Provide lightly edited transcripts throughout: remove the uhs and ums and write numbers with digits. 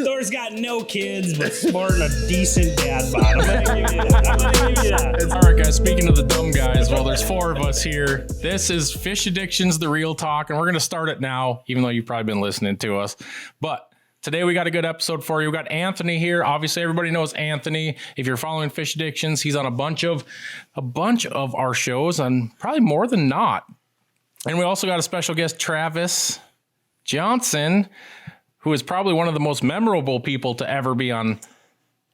Thor's got no kids, but sporting a decent dad bod. I'm gonna give you that. All right, guys, speaking of the dumb guys, well, there's 4 of us here. This is Fish Addiction's The Real Talk, and we're going to start it now, even though you've probably been listening to us. But today we got a good episode for you. We got Anthony here. Obviously, everybody knows Anthony. If you're following Fish Addictions, he's on a bunch of our shows, and probably more than not. And we also got a special guest, Travis Johnson, who is probably one of the most memorable people to ever be on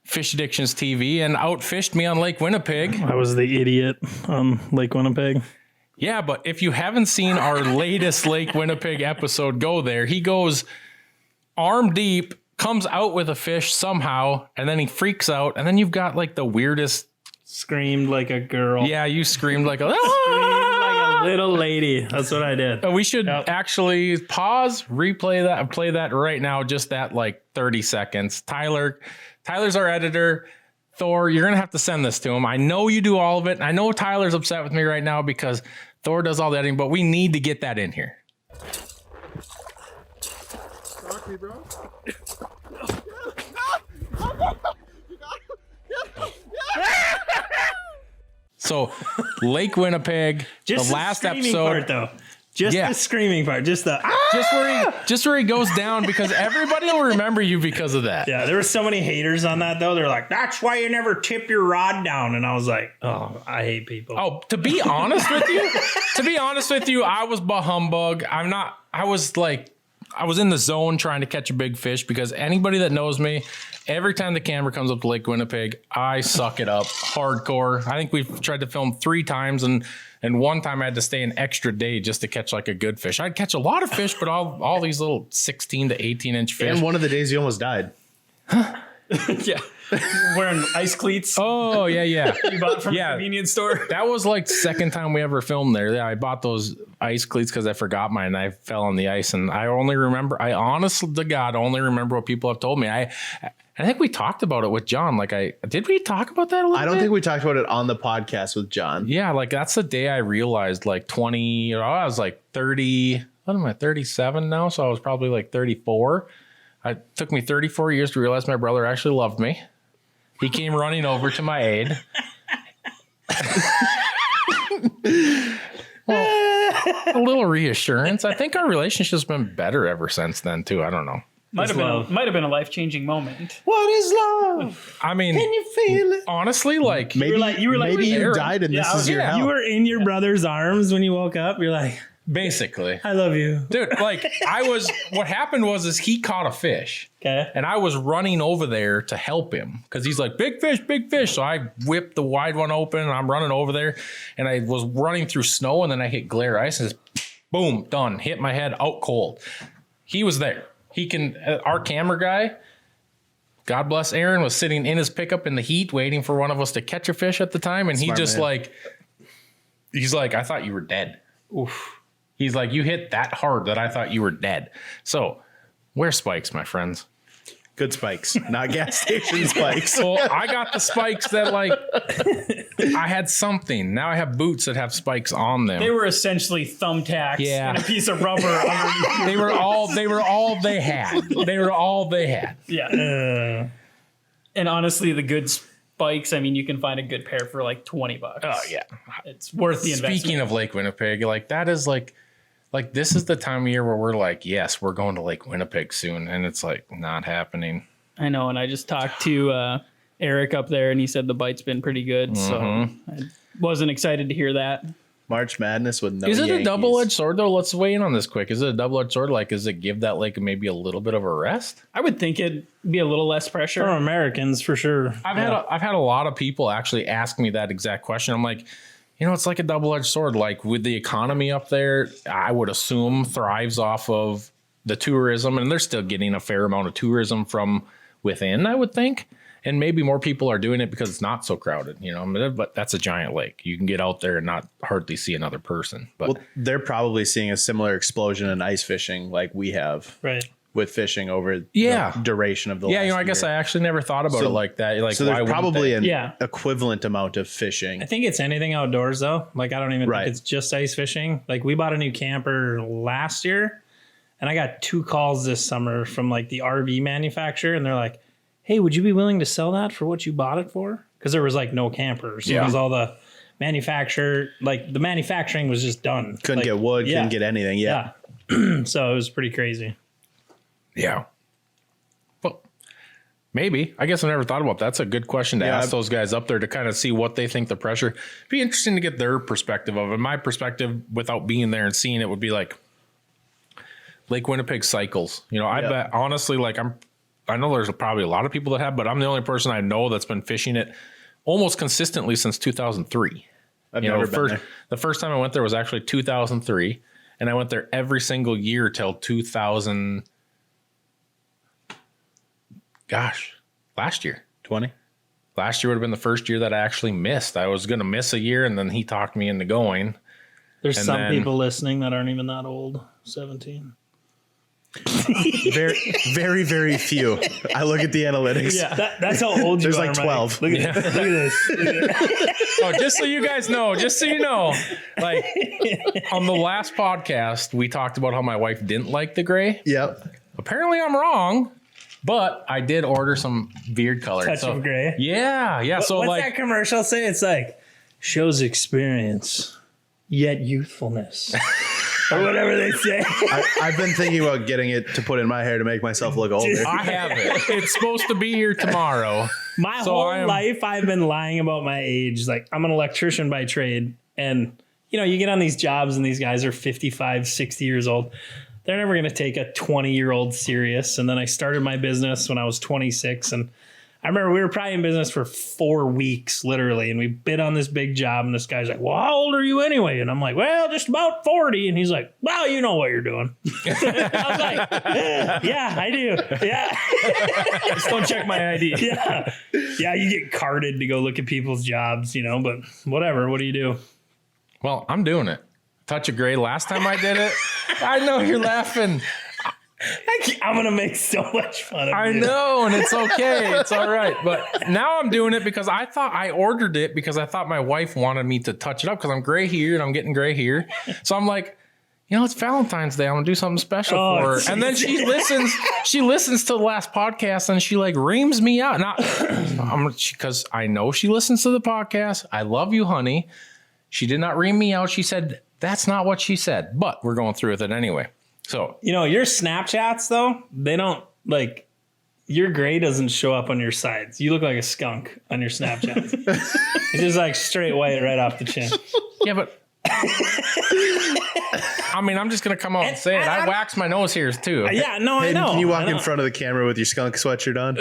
Fish Addictions TV and outfished me on Lake Winnipeg. I was the idiot on Lake Winnipeg. Yeah, but if you haven't seen our latest Lake Winnipeg episode, go there. He goes arm deep, comes out with a fish somehow, and then he freaks out, and then you've got like the weirdest... Screamed like a girl. Yeah, you screamed like a... Little lady. That's what I did. We should actually pause, replay that, and play that right now. Just that like 30 seconds. Tyler's our editor. Thor, you're going to have to send this to him. I know you do all of it. I know Tyler's upset with me right now because Thor does all the editing, but we need to get that in here. Rock me, bro. So, Lake Winnipeg, just the last episode. Part, though. The screaming part. Just the just where he goes down, because everybody will remember you because of that. Yeah, there were so many haters on that though. They're like, "That's why you never tip your rod down." And I was like, "Oh, I hate people." Oh, to be honest with you, I was bah humbug. I was in the zone trying to catch a big fish, because anybody that knows me, every time the camera comes up to Lake Winnipeg, I suck it up hardcore. I think we've tried to film 3 times, and one time I had to stay an extra day just to catch like a good fish. I'd catch a lot of fish, but all these little 16 to 18 inch fish. And one of the days you almost died. Yeah. Wearing ice cleats. Oh, yeah. You bought from a convenience store. That was like the second time we ever filmed there. Yeah, I bought those ice cleats because I forgot mine and I fell on the ice. And I honestly to God only remember what people have told me. I think we talked about it with John. Did we talk about that a little bit? I don't think we talked about it on the podcast with John. Yeah, like that's the day I realized I was like 30. What am I, 37 now? So I was probably like 34. It took me 34 years to realize my brother actually loved me. He came running over to my aid. Well, a little reassurance. I think our relationship's been better ever since then too. I don't know. Might have been a life-changing moment. What is love? I mean, can you feel it? Honestly, like Maybe you died and this is your hell. You were in your brother's arms when you woke up. You're like, basically, I love you, dude. Like what happened was he caught a fish. Okay. And I was running over there to help him because he's like, big fish, big fish. So I whipped the wide one open and I'm running over there, and I was running through snow, and then I hit glare ice and just boom, done. Hit my head out cold. He was there. Our camera guy, God bless Aaron, was sitting in his pickup in the heat waiting for one of us to catch a fish at the time. And Smart he just man. he's like, I thought you were dead. Oof. He's like, you hit that hard that I thought you were dead. So wear spikes, my friends. Good spikes, not gas station spikes. Well, I got the spikes that I had something. Now I have boots that have spikes on them. They were essentially thumbtacks and a piece of rubber underneath. They were all they had. They were all they had. Yeah. And honestly, the good spikes, I mean, you can find a good pair for like $20. Oh yeah. It's worth the investment. Speaking of Lake Winnipeg, that is like this is the time of year where we're like, yes, we're going to Lake Winnipeg soon, and it's like not happening. I know, and I just talked to Eric up there, and he said the bite's been pretty good, so I wasn't excited to hear that. March Madness with no Is it Yankees. a double-edged sword, though? Let's weigh in on this quick. Is it a double-edged sword? Does it give that lake maybe a little bit of a rest? I would think it'd be a little less pressure. for Americans, for sure. I've had a lot of people actually ask me that exact question. I'm like, it's like a double-edged sword. Like with the economy up there, I would assume thrives off of the tourism, and they're still getting a fair amount of tourism from within, I would think. And maybe more people are doing it because it's not so crowded, but that's a giant lake. You can get out there and not hardly see another person. But they're probably seeing a similar explosion in ice fishing like we have. Right. With fishing over the duration of the last I guess year. I actually never thought about it like that. So there's probably an Yeah. equivalent amount of fishing. I think it's anything outdoors though. I don't even think it's just ice fishing. We bought a new camper last year, And I got 2 calls this summer from like the RV manufacturer, and they're like, "Hey, would you be willing to sell that for what you bought it for?" Because there was like no campers. So it was all the manufacturer, like the manufacturing was just done. Couldn't like, get wood, couldn't get anything. Yeah. So it was pretty crazy. Yeah. Well, maybe. I guess I never thought about that. That's a good question to ask those guys up there to kind of see what they think the pressure. It'd be interesting to get their perspective of it. My perspective, without being there and seeing it, would be like Lake Winnipeg cycles. You know, I bet honestly, like I know there's probably a lot of people that have, but I'm the only person I know that's been fishing it almost consistently since 2003. I've never been there. The first time I went there was actually 2003, and I went there every single year till 2000. Gosh, last year. 20. Last year would have been the first year that I actually missed. I was going to miss a year, and then he talked me into going. There's some people listening that aren't even that old. 17. Very, very, very few. I look at the analytics. Yeah, that's how old you There's are. like 12. Mike. Look at this. Look at this. Oh, just so you guys know, just so you know, like on the last podcast, we talked about how my wife didn't like the gray. Yep. Apparently I'm wrong, but I did order some beard color. Touch of gray. Yeah. So What's like that commercial say? It's like, shows experience, yet youthfulness. Or whatever they say. I've been thinking about getting it to put in my hair to make myself look older. I have it. It's supposed to be here tomorrow. My whole life, I've been lying about my age. Like, I'm an electrician by trade. And, you know, you get on these jobs and these guys are 55, 60 years old. They're never going to take a 20-year-old serious. And then I started my business when I was 26. And I remember we were probably in business for 4 weeks, literally. And we bid on this big job. And this guy's like, "Well, how old are you anyway?" And I'm like, "Well, just about 40. And he's like, "Well, you know what you're doing." I was like, "Yeah, I do. Yeah." Just don't check my ID. Yeah. Yeah, you get carded to go look at people's jobs, you know, but whatever. What do you do? Well, I'm doing it. Touch of gray. Last time I did it, I know you're laughing. I'm going to make so much fun of you. I know, and it's okay. It's all right. But now I'm doing it because I thought I ordered it because I thought my wife wanted me to touch it up because I'm gray here and I'm getting gray here. So I'm like, you know, it's Valentine's Day. I'm gonna do something special for her. And then she listens to the last podcast and she like reams me out. Because I know she listens to the podcast. I love you, honey. She did not ream me out. She said, that's not what she said, but we're going through with it anyway. So, you know, your Snapchats though, they don't like your gray doesn't show up on your sides. You look like a skunk on your Snapchat. It's just like straight white right off the chin. Yeah, but I mean, I'm just going to come out and say it. I wax my nose hairs too. Yeah, no, I know. Can you walk in front of the camera with your skunk sweatshirt on?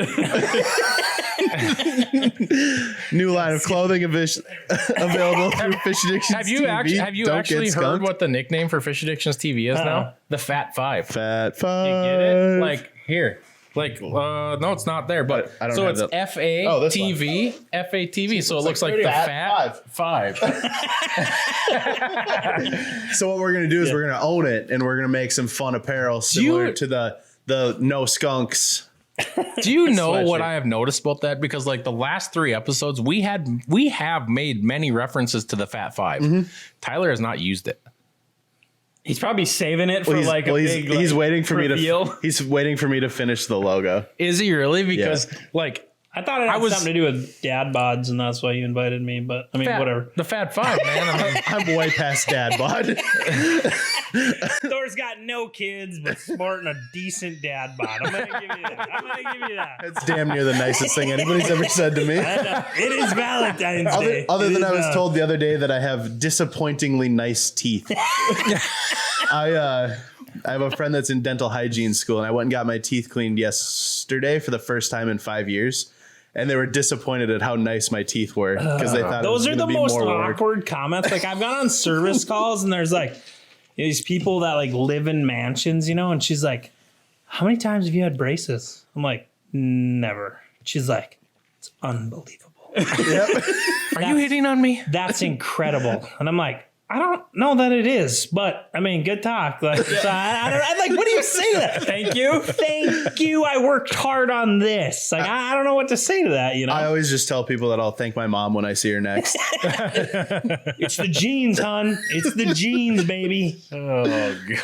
New line of clothing available through Fish Addictions Have you TV. actually heard what the nickname for Fish Addictions TV is now? The Fat Five. Fat Five. You get it? Like here. Like, no, it's not there, but I don't so have it's FATV, FATV. So it looks like the Fat Five. So what we're going to do is we're going to own it and we're going to make some fun apparel similar to the No Skunks. Do you know what I have noticed about that? Because like the last 3 episodes, we have made many references to the Fat Five. Mm-hmm. Tyler has not used it. He's probably saving it for he's waiting for reveal. He's waiting for me to finish the logo. Is he really? Because like I thought it had something to do with dad bods, and that's why you invited me. But I mean, whatever. The Fat Five, man. I mean, I'm way past dad bod. Thor's got no kids, but sporting a decent dad bod. I'm gonna give you that. That's damn near the nicest thing anybody's ever said to me. It is Valentine's Day. Other than I was told the other day that I have disappointingly nice teeth. I have a friend that's in dental hygiene school, and I went and got my teeth cleaned yesterday for the first time in 5 years. And they were disappointed at how nice my teeth were because they thought those are the most awkward awkward comments. Like I've gone on service calls and there's like these people that like live in mansions, you know, and she's like, "How many times have you had braces?" I'm like, "Never." She's like, "It's unbelievable." Yep. are you hitting on me? That's incredible. And I'm like, I don't know that it is, but I mean, good talk. Like, so I like, what do you say to that? Thank you. I worked hard on this. Like, I don't know what to say to that. You know, I always just tell people that I'll thank my mom when I see her next. It's the genes, hon. It's the genes, baby. Oh god.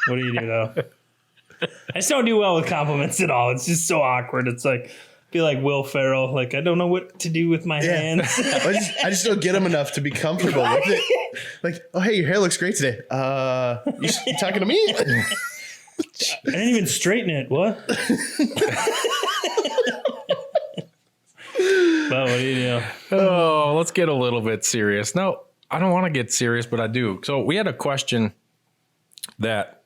What do you do though? I just don't do well with compliments at all. It's just so awkward. It's like, I feel like Will Ferrell. Like, I don't know what to do with my hands. I just don't get them enough to be comfortable with it. Like, oh, hey, your hair looks great today. You talking to me? I didn't even straighten it. What? But what do you do? Oh, let's get a little bit serious. No, I don't want to get serious, but I do. So we had a question that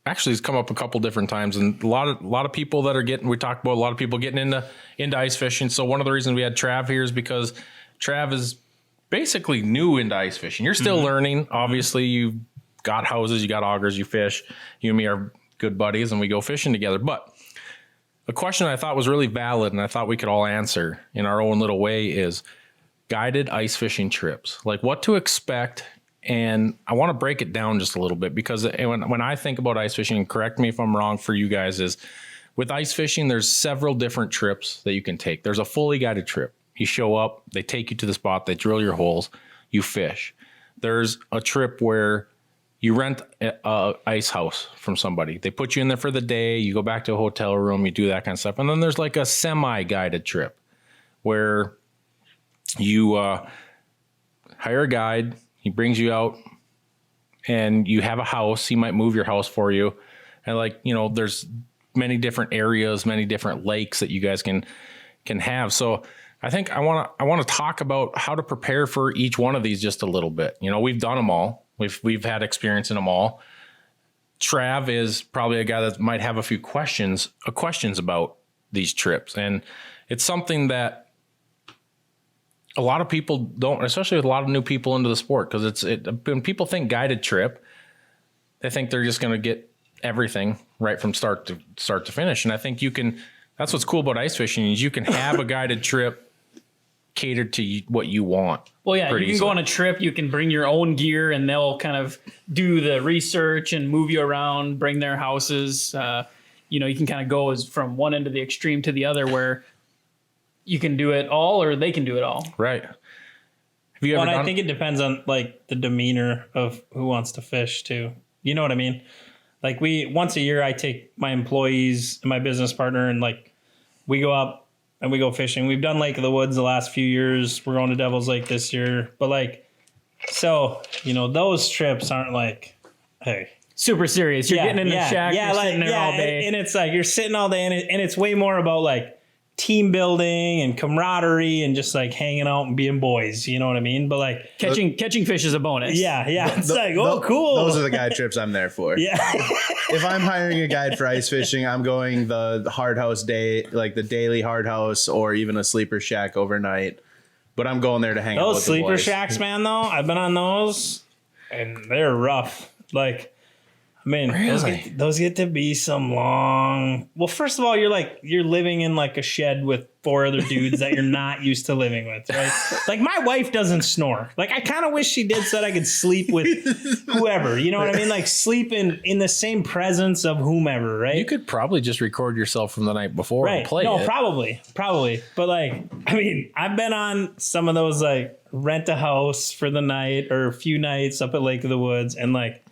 actually has come up a couple different times, and a lot of people that are we talked about a lot of people getting into ice fishing. So one of the reasons we had Trav here is because Trav is basically new into ice fishing. You're still learning. Obviously, you've got houses, you got augers, you fish. You and me are good buddies, and we go fishing together. But a question I thought was really valid and I thought we could all answer in our own little way is guided ice fishing trips, like what to expect. And I want to break it down just a little bit because when I think about ice fishing, and correct me if I'm wrong for you guys, is with ice fishing, there's several different trips that you can take. There's a fully guided trip. You show up, they take you to the spot, they drill your holes, you fish. There's a trip where you rent a ice house from somebody. They put you in there for the day. You go back to a hotel room. You do that kind of stuff. And then there's like a semi-guided trip where you hire a guide. He brings you out and you have a house. He might move your house for you. And there's many different areas, many different lakes that you guys can have. So I think I want to talk about how to prepare for each one of these just a little bit. We've done them all. We've had experience in them all. Trav is probably a guy that might have a few questions about these trips. And it's something that a lot of people don't, especially with a lot of new people into the sport, because when people think guided trip, they think they're just going to get everything right from start to finish. And I think that's what's cool about ice fishing is you can have a guided trip catered to what you want. Well, yeah, you can go on a trip, you can bring your own gear and they'll kind of do the research and move you around, bring their houses. You can kind of go from one end of the extreme to the other where you can do it all or they can do it all. Right. Have you ever I think it depends on like the demeanor of who wants to fish too. You know what I mean? Like once a year I take my employees and my business partner and like we go up and we go fishing. We've done Lake of the Woods the last few years. We're going to Devil's Lake this year. But those trips aren't like, hey. Super serious. You're getting in the shack. You're sitting there all day. And it's like you're sitting all day and it's way more about like team building and camaraderie and just like hanging out and being boys. You know what I mean? But like catching fish is a bonus. Yeah. It's cool. Those are the guide trips I'm there for. Yeah. If I'm hiring a guide for ice fishing, I'm going the hard house day, like the daily hard house or even a sleeper shack overnight. But I'm going there to hang out with those the sleeper boys. shacks, man, though, I've been on those and they're rough. Like, I mean, really? those get to be some long. Well, first of all, you're living in like a shed with 4 other dudes that you're not used to living with, right? Like my wife doesn't snore. Like I kind of wish she did so that I could sleep with whoever. You know what I mean? Like sleep in the same presence of whomever, right? You could probably just record yourself from the night before and play No, it. probably. But like, I mean, I've been on some of those like rent a house for the night or a few nights up at Lake of the Woods, and like.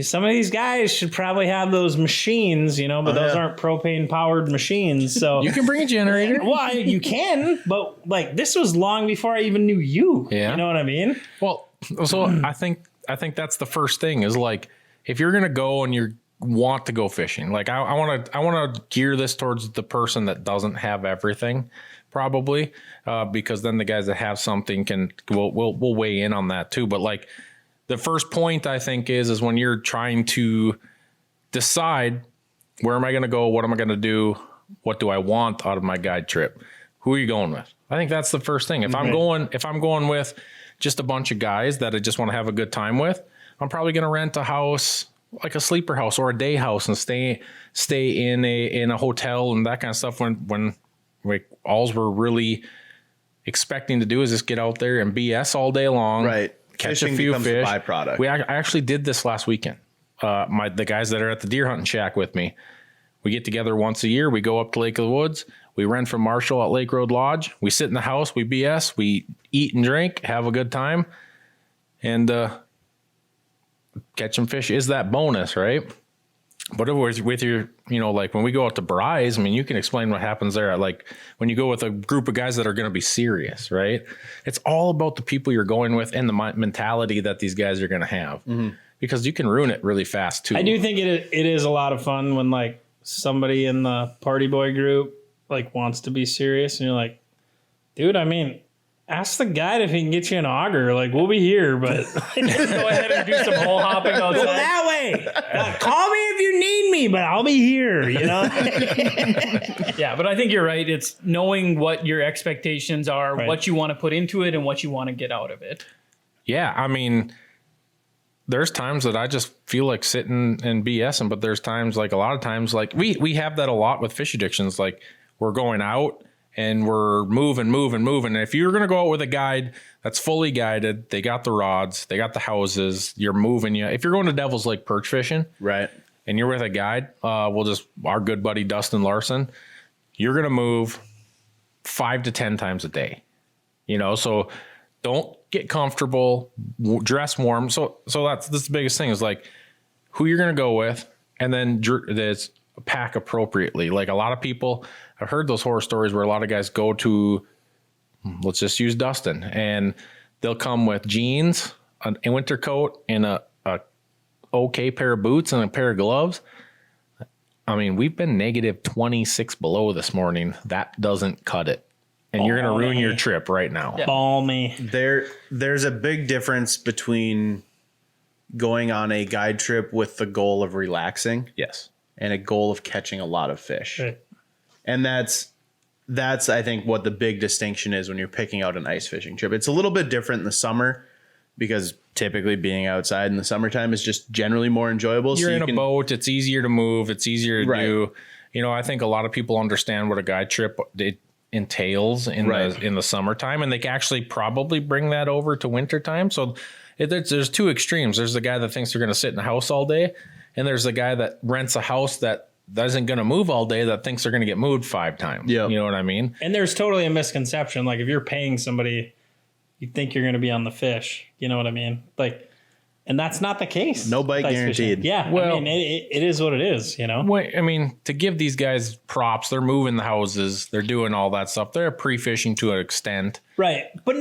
Some of these guys should probably have those machines, but those aren't propane powered machines. So you can bring a generator. Well, you can, but like this was long before I even knew you. Yeah. You know what I mean? Well, so I think that's the first thing is like if you're gonna go and you want to go fishing, like I want to gear this towards the person that doesn't have everything, probably, because then the guys that have something will weigh in on that too. But like. The first point I think is when you're trying to decide where am I going to go? What am I going to do? What do I want out of my guide trip? Who are you going with? I think that's the first thing. If I'm going with just a bunch of guys that I just want to have a good time with, I'm probably going to rent a house, like a sleeper house or a day house and stay in a hotel and that kind of stuff when all we're really expecting to do is just get out there and BS all day long. Right. Catch Fishing a few becomes fish. a byproduct. I actually did this last weekend. The guys that are at the deer hunting shack with me, we get together once a year. We go up to Lake of the Woods. We rent from Marshall at Lake Road Lodge. We sit in the house. We BS. We eat and drink, have a good time, and catch some fish is that bonus, right? But with your, like when we go out to Bry's, I mean, you can explain what happens there. Like when you go with a group of guys that are going to be serious, right? It's all about the people you're going with and the mentality that these guys are going to have, because you can ruin it really fast too. I do think it is a lot of fun when like somebody in the party boy group like wants to be serious and you're like, dude, I mean, ask the guide if he can get you an auger. Like, we'll be here, but Go ahead and do some hole hopping go outside. that way. Call me if you need me, but I'll be here, Yeah, but I think you're right. It's knowing what your expectations are, Right. what you want to put into it, and what you want to get out of it. Yeah, I mean, there's times that I just feel like sitting and BSing, but there's times, like a lot of times, like we have that a lot with fish addictions. Like we're going out and we're moving. And if you're going to go out with a guide that's fully guided, they got the rods, they got the houses, you're moving. If you're going to Devil's Lake perch fishing, Right. and you're with a guide, our good buddy Dustin Larson, you're going to move 5 to 10 times a day, so don't get comfortable, dress warm. So that's the biggest thing is like who you're going to go with, and then this pack appropriately. Like a lot of people, I've heard those horror stories where a lot of guys go to, let's just use Dustin, and they'll come with jeans, a winter coat, and a okay pair of boots and a pair of gloves. I mean, we've been negative 26 below this morning. That doesn't cut it. And you're going to ruin your trip right now. Yeah. balmy. There's a big difference between going on a guide trip with the goal of relaxing Yes. and a goal of catching a lot of fish. Right. And that's I think what the big distinction is when you're picking out an ice fishing trip. It's a little bit different in the summer because typically being outside in the summertime is just generally more enjoyable. You're so in a boat. It's easier to move. It's easier to do. I think a lot of people understand what a guide trip it entails in the summertime, and they can actually probably bring that over to wintertime. So there's two extremes. There's the guy that thinks they're going to sit in a house all day, and there's the guy that rents a house that isn't going to move all day, that thinks they're going to get moved 5 times. Yep. You know what I mean? And there's totally a misconception. Like if you're paying somebody, you think you're going to be on the fish. You know what I mean? Like, and that's not the case. No bite with ice fishing. guaranteed. Yeah. Well- I mean, it is what it is, Wait, I mean, to give these guys props, they're moving the houses, they're doing all that stuff. They're pre-fishing to an extent. Right. But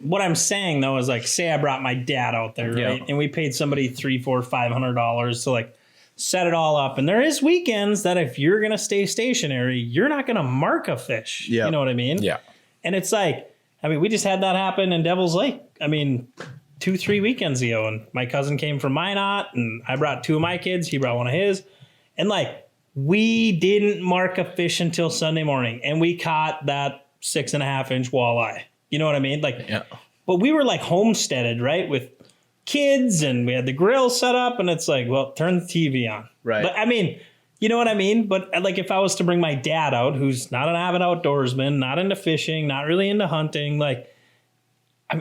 what I'm saying though is like, say I brought my dad out there, right? Yeah. And we paid somebody $300, $400, $500 to like set it all up. And there is weekends that if you're going to stay stationary, you're not going to mark a fish. Yeah. You know what I mean? Yeah. And it's like, I mean, we just had that happen in Devil's Lake. I mean, 2-3 weekends ago, and my cousin came from Minot, and I brought 2 of my kids. He brought one of his, and like we didn't mark a fish until Sunday morning, and we caught that 6.5-inch walleye. You know what I mean? Like, Yeah. but we were like homesteaded, right, with kids, and we had the grill set up, and it's like, well, turn the TV on, Right. But I mean, you know what I mean? But like, if I was to bring my dad out, who's not an avid outdoorsman, not into fishing, not really into hunting, like,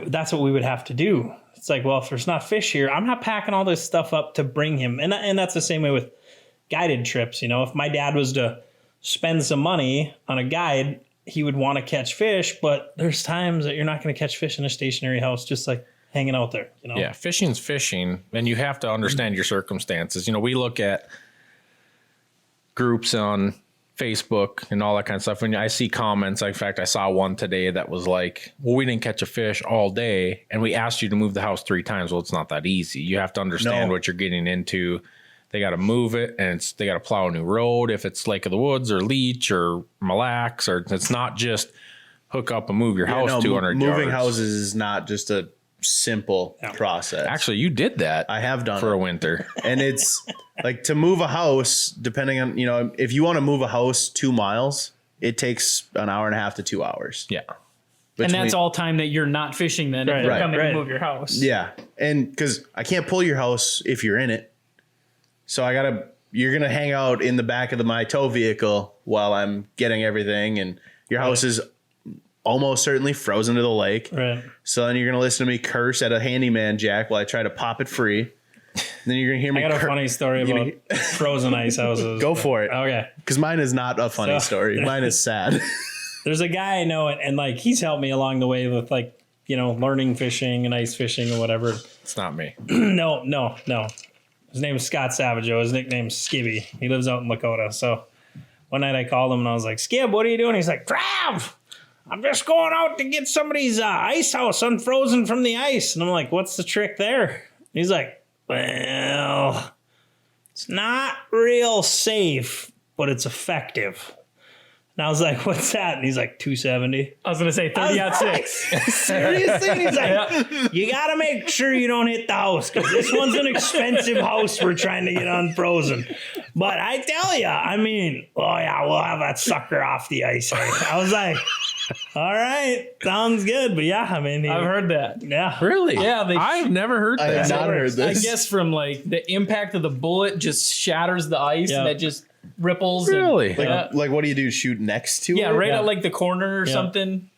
that's what we would have to do. It's like, well, if there's not fish here, I'm not packing all this stuff up to bring him. And that's the same way with guided trips. If my dad was to spend some money on a guide, he would want to catch fish, but there's times that you're not going to catch fish in a stationary house, just like hanging out there, Yeah, fishing's fishing, and you have to understand your circumstances. We look at groups on Facebook and all that kind of stuff. When I see comments, in fact, I saw one today that was like, well, we didn't catch a fish all day, and we asked you to move the house 3 times. Well, it's not that easy. You have to understand what you're getting into. They got to move it, and they got to plow a new road. If it's Lake of the Woods or Leech or Mille Lacs, or it's not just hook up and move your house 200 yards. Moving houses is not just a simple process. Actually, you did that. I have done for it. a winter. And it's like to move a house, depending on, if you want to move a house 2 miles, it takes an hour and a half to 2 hours. Yeah. And that's all time that you're not fishing then. If you're coming to move your house. Yeah. And because I can't pull your house if you're in it. So you're going to hang out in the back of my tow vehicle while I'm getting everything. And your house is almost certainly frozen to the lake. Right. So then you're going to listen to me curse at a handyman jack while I try to pop it free. And then you're going to hear me I got a funny story about frozen ice houses. Go for it. Okay. Because mine is not a funny story. Mine is sad. There's a guy I know, and like he's helped me along the way with like, learning fishing and ice fishing or whatever. It's not me. No. His name is Scott Savageau. His nickname's Skibby. He lives out in Lakota. So one night I called him and I was like, Skib, what are you doing? He's like, Trav, I'm just going out to get somebody's ice house unfrozen from the ice. And I'm like, what's the trick there? He's like, well, it's not real safe, but it's effective. And I was like, what's that? And he's like, 270. I was going to say 30-06. Seriously? And he's like, you got to make sure you don't hit the house because this one's an expensive house we're trying to get unfrozen. But I tell you, I mean, oh yeah, we'll have that sucker off the ice. I was like, all right, sounds good. But yeah, I mean, I've heard that. Yeah. Really? Yeah, I've never heard I that. have not heard this. I guess from like the impact of the bullet just shatters the ice Yeah. and that just ripples. Really? Like what do you do? Shoot next to it? Yeah, right Yeah. at like the corner or Yeah. something.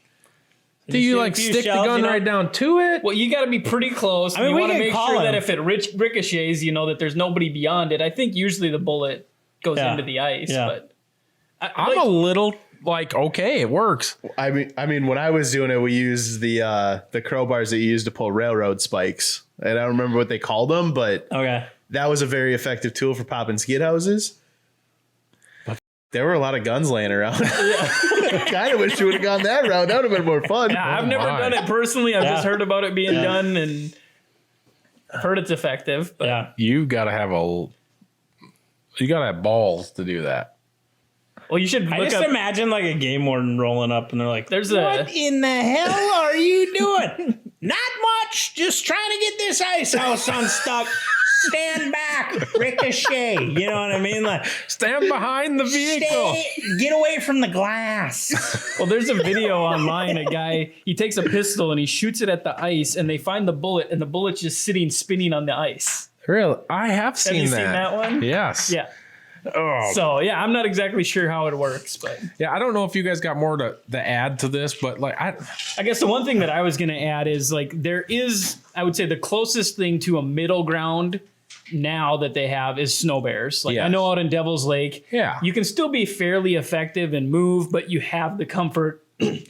Do you shoot like a few stick the shells, gun you know? right down to it? Well, you got to be pretty close. mean, You we want to can make call sure him. that if it ricochets, you know that there's nobody beyond it. I think usually the bullet goes Yeah. into the ice, Yeah. but I'm a little like, okay, it works. I mean, when I was doing it, we used the crowbars that you use to pull railroad spikes. And I don't remember what they called them, but Okay. that was a very effective tool for popping skid houses. But there were a lot of guns laying around. I kind of wish you would have gone that route. That would have been more fun. yeah, I've never my. done it personally. I've just Yeah. heard about it being done and I've heard it's effective. But Yeah. You gotta have balls to do that. well, you should I look just up. imagine like a game warden rolling up and they're like, There's what in the hell are you doing? Not much. Just trying to get this ice house unstuck. Stand back, ricochet. You know what I mean? Like, Stand behind the vehicle. get away from the glass. Well, there's a video online. A guy, he takes a pistol and he shoots it at the ice, and they find the bullet, and the bullet's just sitting spinning on the ice. Really? I have seen Have you that. seen that one? Yes. Yeah. Oh. So yeah, I'm not exactly sure how it works, but Yeah, I don't know if you guys got more to add to this, but like I guess the one thing that I was going to add is like there is, I would say, the closest thing to a middle ground now that they have is snow bears. Like I Yes. know out in Devil's Lake, Yeah. you can still be fairly effective and move, but you have the comfort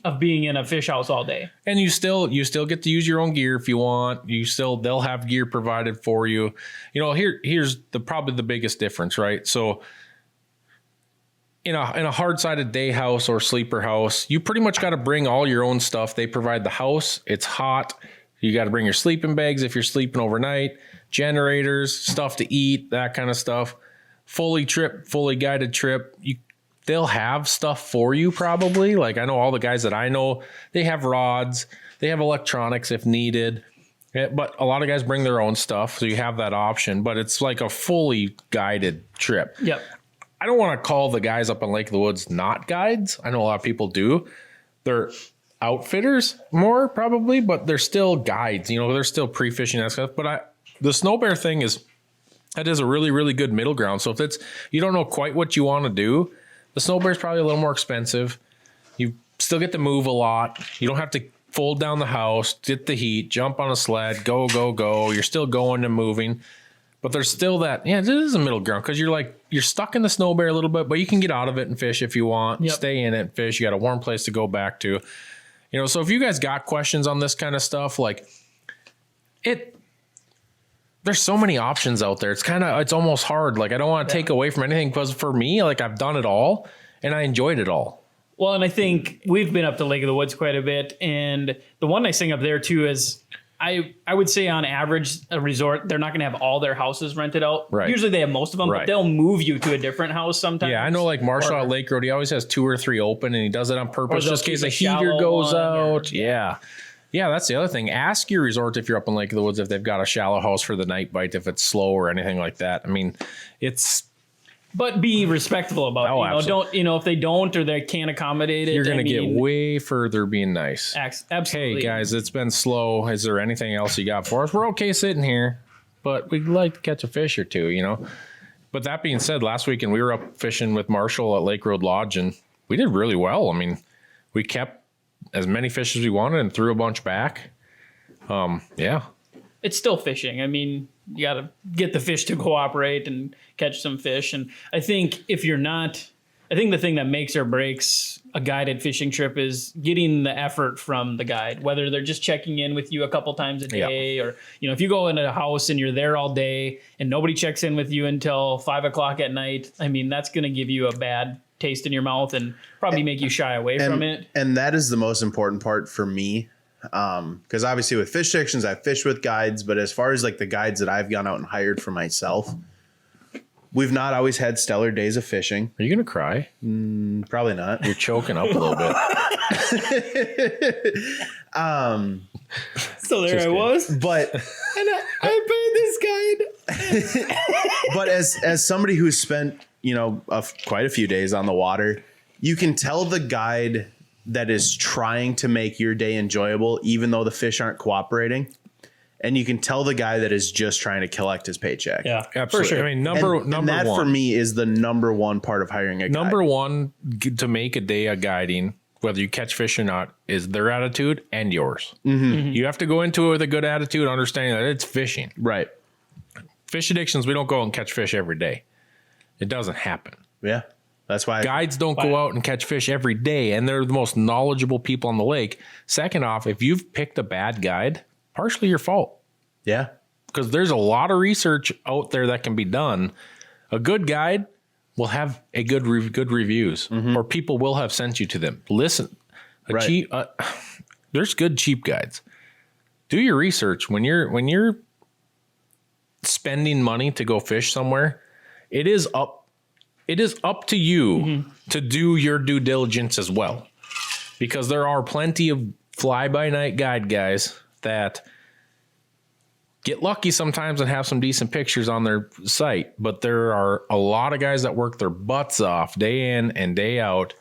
of being in a fish house all day. and you still get to use your own gear if you want. They'll have gear provided for you. You know, here's probably the biggest difference, right? So in a hard-sided day house or sleeper house, you pretty much got to bring all your own stuff. They provide the house. It's hot. You got to bring your sleeping bags if you're sleeping overnight, generators, stuff to eat, that kind of stuff. Fully guided trip. They'll have stuff for you probably. Like I know all the guys that I know, they have rods, they have electronics if needed. But a lot of guys bring their own stuff, so you have that option. But it's like a fully guided trip. Yep. I don't want to call the guys up in Lake of the Woods not guides. I know a lot of people do. They're outfitters more probably, but they're still guides. You know, they're still pre-fishing that stuff. But the snow bear thing is a really, really good middle ground. So if you don't know quite what you want to do, the snow bear is probably a little more expensive. You still get to move a lot. You don't have to fold down the house, get the heat, jump on a sled, go. You're still going and moving. But there's still that, it is a middle ground because you're stuck in the snow bear a little bit, but you can get out of it and fish if you want. Yep. Stay in it and fish. You got a warm place to go back to. You know, so if you guys got questions on this kind of stuff, like there's so many options out there. It's almost hard. Like I don't want to take away from anything because for me, like I've done it all and I enjoyed it all. Well, and I think we've been up to Lake of the Woods quite a bit, and the one nice thing up there too is I would say on average a resort, they're not going to have all their houses rented out. Right. Usually they have most of them, Right. but they'll move you to a different house sometimes. Yeah, I know like Marshall at Lake Road, he always has 2 or 3 open and he does it on purpose Or they'll just in case keep the a heater shallow goes one out. Yeah. Yeah, that's the other thing. Ask your resort if you're up in Lake of the Woods if they've got a shallow house for the night bite, if it's slow or anything like that. I mean, But be respectful about it. Absolutely. Don't if they don't or they can't accommodate it. you're going to get way further being nice. Absolutely. Hey guys, it's been slow. Is there anything else you got for us? We're okay sitting here, but we'd like to catch a fish or two, you know? But that being said, last weekend we were up fishing with Marshall at Lake Road Lodge and we did really well. I mean, we kept as many fish as we wanted and threw a bunch back. Yeah. It's still fishing. I mean, you got to get the fish to cooperate and catch some fish. And I think if you're not, I think the thing that makes or breaks a guided fishing trip is getting the effort from the guide, whether they're just checking in with you a couple times a day, or, if you go into a house and you're there all day and nobody checks in with you until 5 o'clock at night. I mean, that's going to give you a bad taste in your mouth and probably make you shy away from it. And that is the most important part for me. Because obviously with Fish Addictions, I fish with guides, but as far as like the guides that I've gone out and hired for myself, we've not always had stellar days of fishing. Are you going to cry? Probably not. You're choking up a little bit. So there I was. But I paid this guide. but as somebody who's spent, quite a few days on the water, you can tell the guide that is trying to make your day enjoyable, even though the fish aren't cooperating. And you can tell the guy that is just trying to collect his paycheck. Yeah, Absolutely. for sure. I mean, number that one for me is the number one part of hiring a guide. Number one to make a day of guiding, whether you catch fish or not, is their attitude and yours. You have to go into it with a good attitude, understanding that it's fishing. Right. Fish Addictions, we don't go out and catch fish every day. It doesn't happen. Yeah. That's why Guides don't go out and catch fish every day, and they're the most knowledgeable people on the lake. Second off, if you've picked a bad guide, partially your fault. Yeah. Because there's a lot of research out there that can be done. A good guide will have a good reviews, or people will have sent you to them. Listen, there's good cheap guides. Do your research when you're spending money to go fish somewhere. It is up to you to do your due diligence as well, because there are plenty of fly-by-night guide guys that get lucky sometimes and have some decent pictures on their site. But there are a lot of guys that work their butts off day in and day out.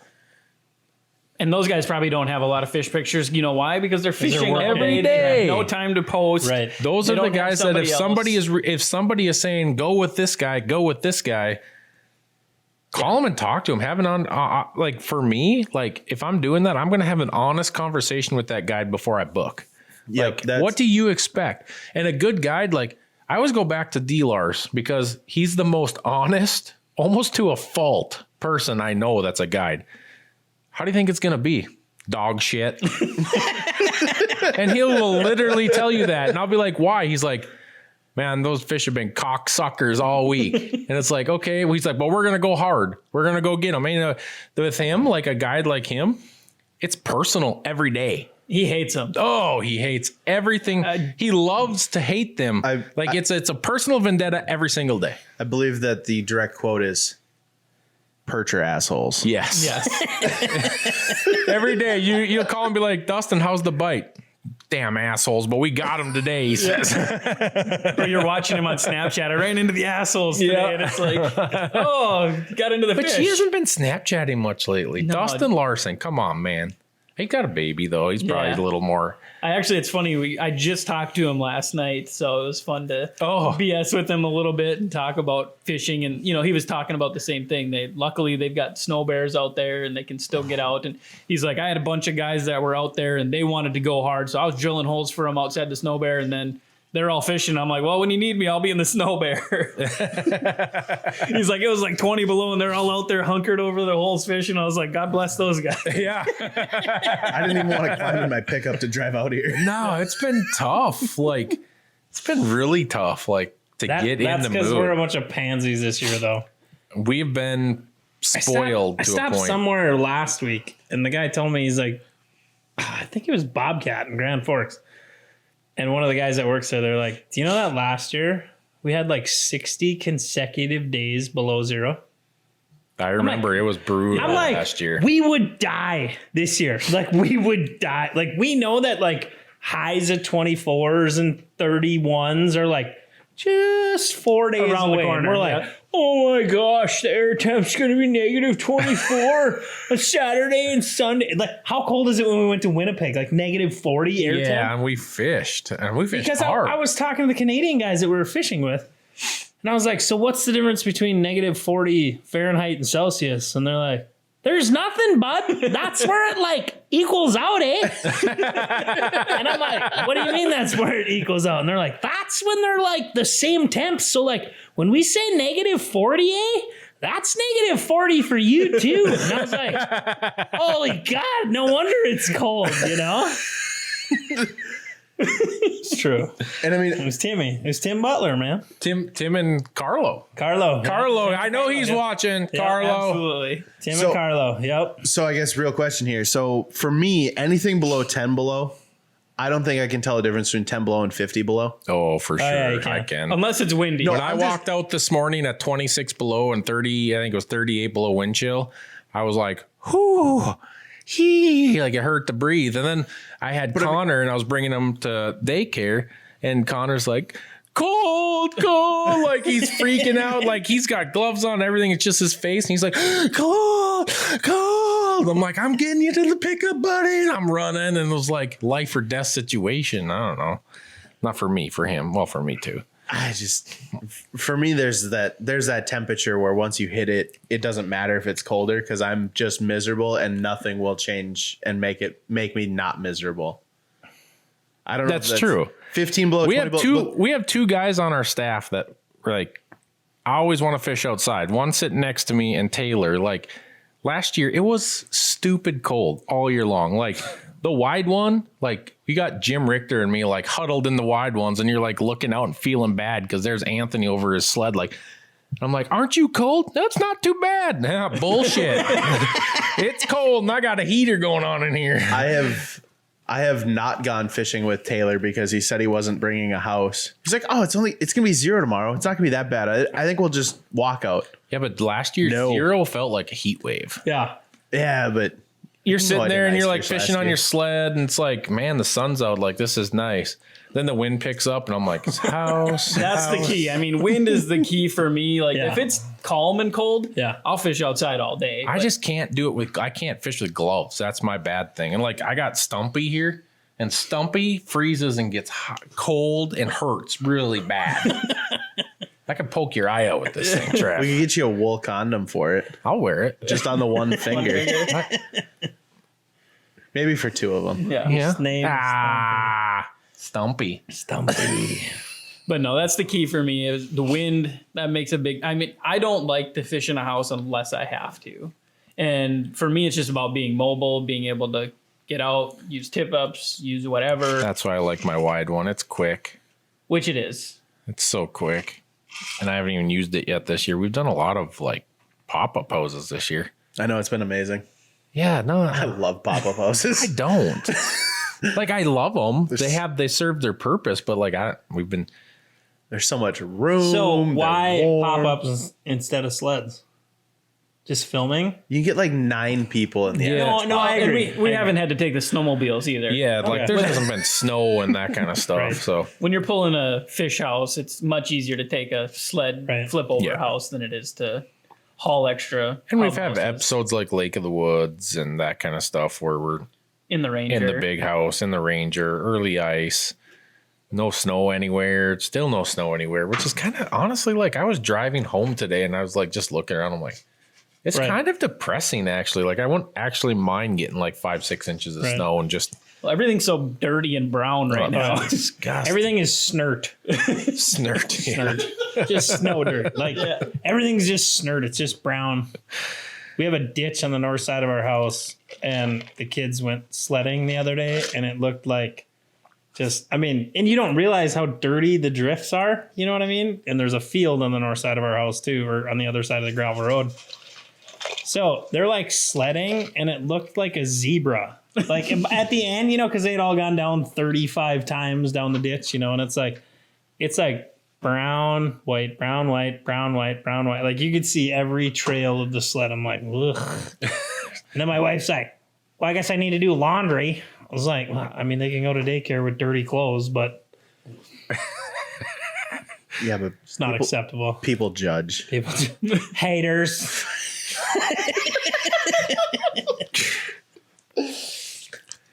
And those guys probably don't have a lot of fish pictures. You know why? Because they're fishing every day. They have no time to post. Right. Those They are the don't have guys that somebody if somebody is saying, go with this guy, call him and talk to him. Have an like for me, like if I'm doing that, I'm going to have an honest conversation with that guide before I book. Yep, Like, what do you expect? And a good guide, like I always go back to D-Lars because he's the most honest, almost to a fault person I know that's a guide. How do you think it's going to be? Dog shit. And he will literally tell you that. And I'll be like, why? He's like, man, those fish have been cocksuckers all week. And it's like, okay. Well, he's like, well, we're going to go hard. We're going to go get them. And, with him, like a guide like him, it's personal every day. He hates them. Oh, he hates everything. He loves to hate them. It's a personal vendetta every single day. I believe that the direct quote is, percher assholes. Yes. Yes. Every day you'll call and be like, Dustin, how's the bite? Damn assholes, but we got him today, he says. Or you're watching him on Snapchat. I ran into the assholes today, and it's like, oh, got into the But fish. she hasn't been Snapchatting much lately. No. Dustin Larson, come on, man. He got a baby, though. He's probably a little more. It's funny. I just talked to him last night, so it was fun to BS with him a little bit and talk about fishing. And, he was talking about the same thing. Luckily, they've got snow bears out there and they can still get out. And he's like, I had a bunch of guys that were out there and they wanted to go hard. So I was drilling holes for them outside the snow bear, and then they're all fishing. I'm like, well, when you need me, I'll be in the snow bear. He's like, it was like 20 below and they're all out there hunkered over the holes fishing. I was like, God bless those guys. Yeah. I didn't even want to climb in my pickup to drive out here. No, it's been tough. Like, it's been really tough, like, to get in the mood. That's because we're a bunch of pansies this year, though. We've been spoiled I to a stopped point. somewhere last week, and the guy told me, he's like, I think it was Bobcat in Grand Forks. And one of the guys that works there, they're like, do you know that last year we had like 60 consecutive days below zero? I remember it was brutal last year. We would die this year. Like, we would die. Like, we know that like highs of 24s and 31s are like just 4 days Around the away. corner, And we're like, oh my gosh, the air temp's going to be negative 24 on Saturday and Sunday. Like, how cold is it when we went to Winnipeg? Like negative 40 air temp? Yeah, and we fished. And we fished Because hard. I was talking to the Canadian guys that we were fishing with. And I was like, so what's the difference between negative 40 Fahrenheit and Celsius? And they're like, there's nothing, bud. That's where it like equals out, eh? And I'm like, what do you mean that's where it equals out? And they're like, that's when they're like the same temps. So like when we say negative 40, eh? that's -40 for you too. And I was like, holy God, no wonder it's cold, you know? It's true. And I mean, It was Timmy. It was Tim Butler, man. Tim and Carlo. Carlo. I know he's watching. Carlo. Absolutely. Tim So- and Carlo. Yep. so I guess real question here. So for me, anything below 10 below, I don't think I can tell the difference between 10 below and 50 below. Oh, for sure. yeah, you can. I can. Unless it's windy. No, When I walked out this morning at 26 below and 30, I think it was 38 below wind chill, I was like, whoo, like it hurt to breathe. And then I had Connor and I was bringing him to daycare and Connor's like, cold, like he's freaking out. Like he's got gloves on and everything. It's just his face. And he's like, cold. I'm like, I'm getting you to the pickup, buddy. And I'm running and it was like life or death situation. I don't know. Not for me, for him. Well, for me too. For me, there's that temperature where once you hit it, it doesn't matter if it's colder because I'm just miserable and nothing will change and make me not miserable. I don't know. That's true. 15 below. We 20 have below, we have two guys on our staff that like I always want to fish outside. One sitting next to me and Taylor. Like last year, it was stupid cold all year long. Like the wide one, like we got Jim Richter and me like huddled in the wide ones, and you're like looking out and feeling bad because there's Anthony over his sled. Like I'm like, aren't you cold? That's not too bad. Nah, bullshit. It's cold and I got a heater going on in here. I have not gone fishing with Taylor because he said he wasn't bringing a house. He's like, oh, it's going to be 0 tomorrow. It's not going to be that bad. I think we'll just walk out. Yeah, but last year, 0 felt like a heat wave. Yeah. Yeah, but You're sitting there and you're like fish fishing last on year. your sled, and it's like, man, the sun's out. Like, this is nice. Then the wind picks up, and I'm like, it's house. That's the key. I mean, wind is the key for me. Like, Yeah. if it's calm and cold, Yeah. I'll fish outside all day. I just can't do it I can't fish with gloves. That's my bad thing. And like, I got Stumpy here, and Stumpy freezes and gets hot, cold and hurts really bad. I can poke your eye out with this thing, Trav. we can get you a wool condom for it. I'll wear it. Just on the one finger. Maybe for 2 of them. yeah. Yeah. name Stumpy. Stumpy. But no, that's the key for me is the wind. That makes a big, I mean, I don't like to fish in a house unless I have to. And for me, it's just about being mobile, being able to get out, use tip ups, use whatever, That's why I like my wide one. It's quick. which it is. It's so quick. And I haven't even used it yet this year. We've done a lot of like pop-up poses this year. I know, it's been amazing. Yeah, no, I love pop-up houses. I don't. Like I love them. They serve their purpose, but like There's so much room. So they're why warm. pop-ups instead of sleds? Just filming? You can get like 9 people in the Yeah. end. No, I And agree. we haven't had to take the snowmobiles either. yeah, like Okay. there hasn't been snow and that kind of stuff. Right. So When you're pulling a fish house, it's much easier to take a sled Right. flip over Yeah. house than it is to haul extra. and we've houses had episodes like Lake of the Woods and that kind of stuff where we're in the Ranger. in the big house, in the Ranger, early ice, no snow anywhere, still no snow anywhere, which is kind of honestly like I was driving home today and I was like just looking around. I'm like, it's Right. kind of depressing actually. Like I wouldn't actually mind getting like 5-6 inches of Right. snow and just Well, everything's so dirty and brown right now. disgusting. Everything is snurt. snert. Yeah. Just snow dirt. Like everything's just snurt. It's just brown. We have a ditch on the north side of our house, and the kids went sledding the other day, and it looked like and you don't realize how dirty the drifts are. You know what I mean? And there's a field on the north side of our house too, or on the other side of the gravel road. So they're like sledding, and it looked like a zebra. Like at the end, because they'd all gone down 35 times down the ditch, and it's like brown, white, brown, white, brown, white, brown, white. Like you could see every trail of the sled. I'm like, ugh. And then my wife's like, well, I guess I need to do laundry. I was like, well, I mean, they can go to daycare with dirty clothes, but Yeah, but it's not acceptable. people judge. People, haters.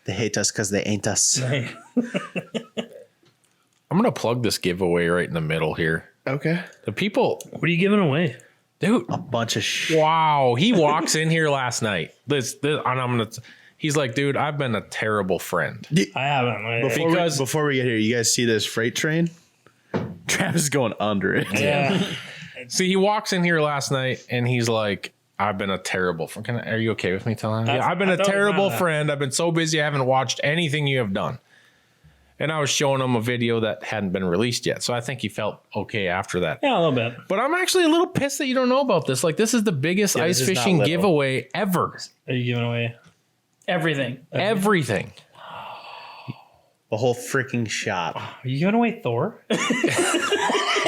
They hate us because they ain't us. I'm gonna plug this giveaway right in the middle here. Okay. The people, What are you giving away? dude. A bunch of shit. Wow, he walks in here last night. He's like, dude, I've been a terrible friend. I haven't. Before we get here, you guys see this freight train? Travis is going under it. Yeah. See, he walks in here last night and he's like, I've been a terrible friend. Are you okay with me telling him? Yeah, I've been a terrible friend. I've been so busy. I haven't watched anything you have done. And I was showing him a video that hadn't been released yet. So I think he felt okay after that. Yeah, a little bit. But I'm actually a little pissed that you don't know about this. Like, this is the biggest ice fishing giveaway ever. Are you giving away Everything. Everything. The whole freaking shop. Are you giving away Thor?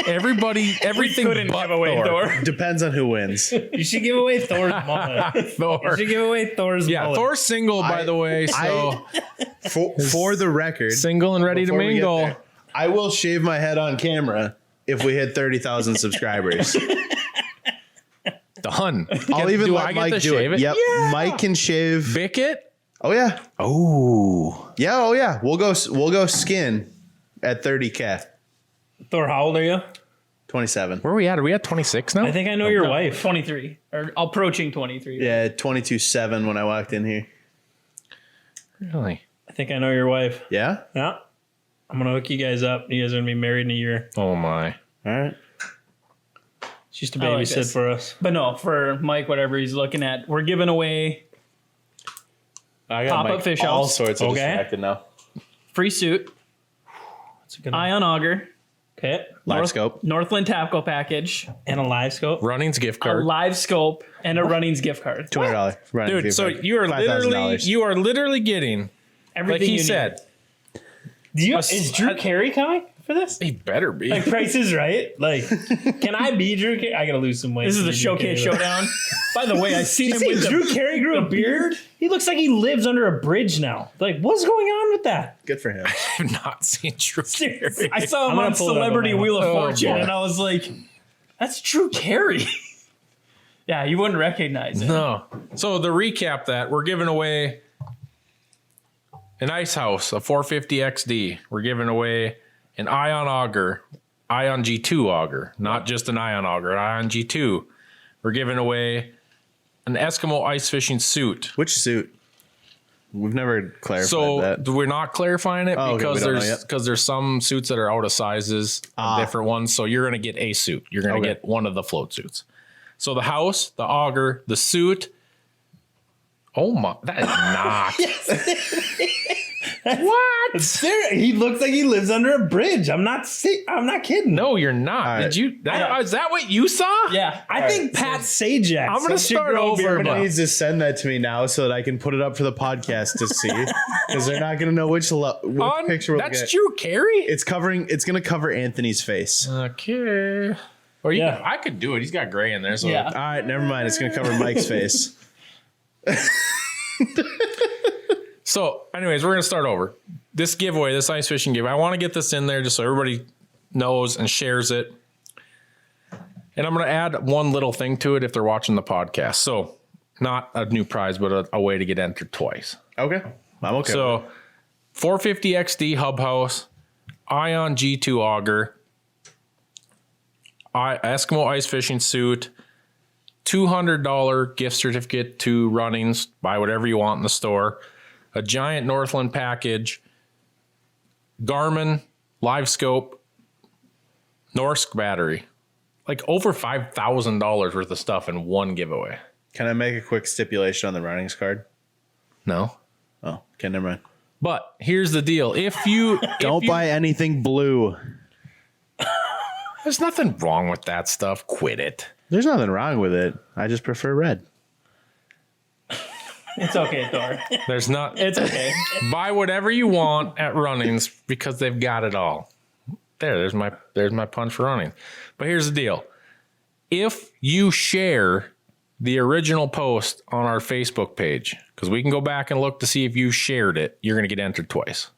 Everything Couldn't but give away Thor. Depends on who wins. You should give away Thor's mullet. Thor. You should give away Thor's mullet. Thor's single, by the way. So For the record, single and ready to before we get mingle. there, I will shave my head on camera if we hit 30,000 subscribers. Done. I'll even do let I get Mike to do shave it. it? Yep, Mike can shave. Bickett? Oh yeah, Oh. yeah, oh yeah. We'll go skin at 30K. Thor, how old are you? 27. Where are we at? Are we at 26 now? I think I know your wife. 23 or approaching 23. Yeah, 22.7 when I walked in here. Really? I think I know your wife. Yeah. Yeah. I'm going to hook you guys up. You guys are going to be married in a year. Oh, my. All right. She used to I like babysit this. for us. But no, for Mike, whatever he's looking at, we're giving away I got Pop-up fish all house. sorts of Okay. distracted now. free suit, That's a good one. ion auger, Okay. Live scope. Northland Tapco package, And a live scope. Runnings gift a card. live scope, and a Runnings gift card. $200. running fee Dude, so for you are $5,000. literally getting, Everything like he you said, Is Drew Carey coming for this? he better be. Like, Price is Right? Like, can I be Drew Carey? I got to lose some weight. This is to the be Drew showcase Carey. showdown. By the way, I seen You him see, with Drew the Carey grew a beard? He looks like he lives under a bridge now. Like, what's going on with that? Good for him. I've not seen Drew Carey. I saw I'm him gonna on pull it up on Celebrity my Wheel of phone. Oh, Fortune, boy. and I was like, "That's Drew Carey." Yeah, you wouldn't recognize it. No. So to recap that, we're giving away an ice house, a 450 XD. We're giving away an ion auger, ion G2 auger, not just an ion auger, an ion G2. We're giving away an Eskimo ice fishing suit. Which suit? We've never clarified So that. we're not clarifying it Oh, okay, because we don't know yet. there's some suits that are out of sizes, on different ones. So you're going to get a suit. You're going to Okay. get one of the float suits. So the house, the auger, the suit. Oh my, that is not. What? There, he looks like he lives under a bridge. I'm not kidding. No, you're not. All Did right. you? Is that what you saw? Yeah, I think Pat Sajak. I'm gonna should start grow a over, beard. but- Somebody needs to send that to me now so that I can put it up for the podcast to see, because they're not going to know which picture we'll That's get. Drew Carey. It's going to cover Anthony's face. Okay. Or Yeah. I could do it. He's got gray in there. So yeah. All right, never mind. It's going to cover Mike's face. So, anyways, we're gonna start over. This giveaway, this ice fishing giveaway. I want to get this in there just so everybody knows and shares it. And I'm gonna add one little thing to it if they're watching the podcast. So, not a new prize, but a way to get entered twice. Okay. I'm okay. So, 450 XD hub house, Ion G2 auger, Eskimo ice fishing suit, $200 gift certificate to Runnings. Buy whatever you want in the store. A giant Northland package, Garmin, Live Scope, Norsk battery. Like over $5,000 worth of stuff in one giveaway. Can I make a quick stipulation on the Runnings card? No. Oh, okay, never mind. But here's the deal. If you Don't buy anything blue. There's nothing wrong with that stuff. Quit it. There's nothing wrong with it. I just prefer red. It's okay, Thor. There's not. It's okay. Buy whatever you want at Runnings because they've got it all. There's my punch for Runnings. But here's the deal. If you share the original post on our Facebook page, because we can go back and look to see if you shared it, you're going to get entered twice.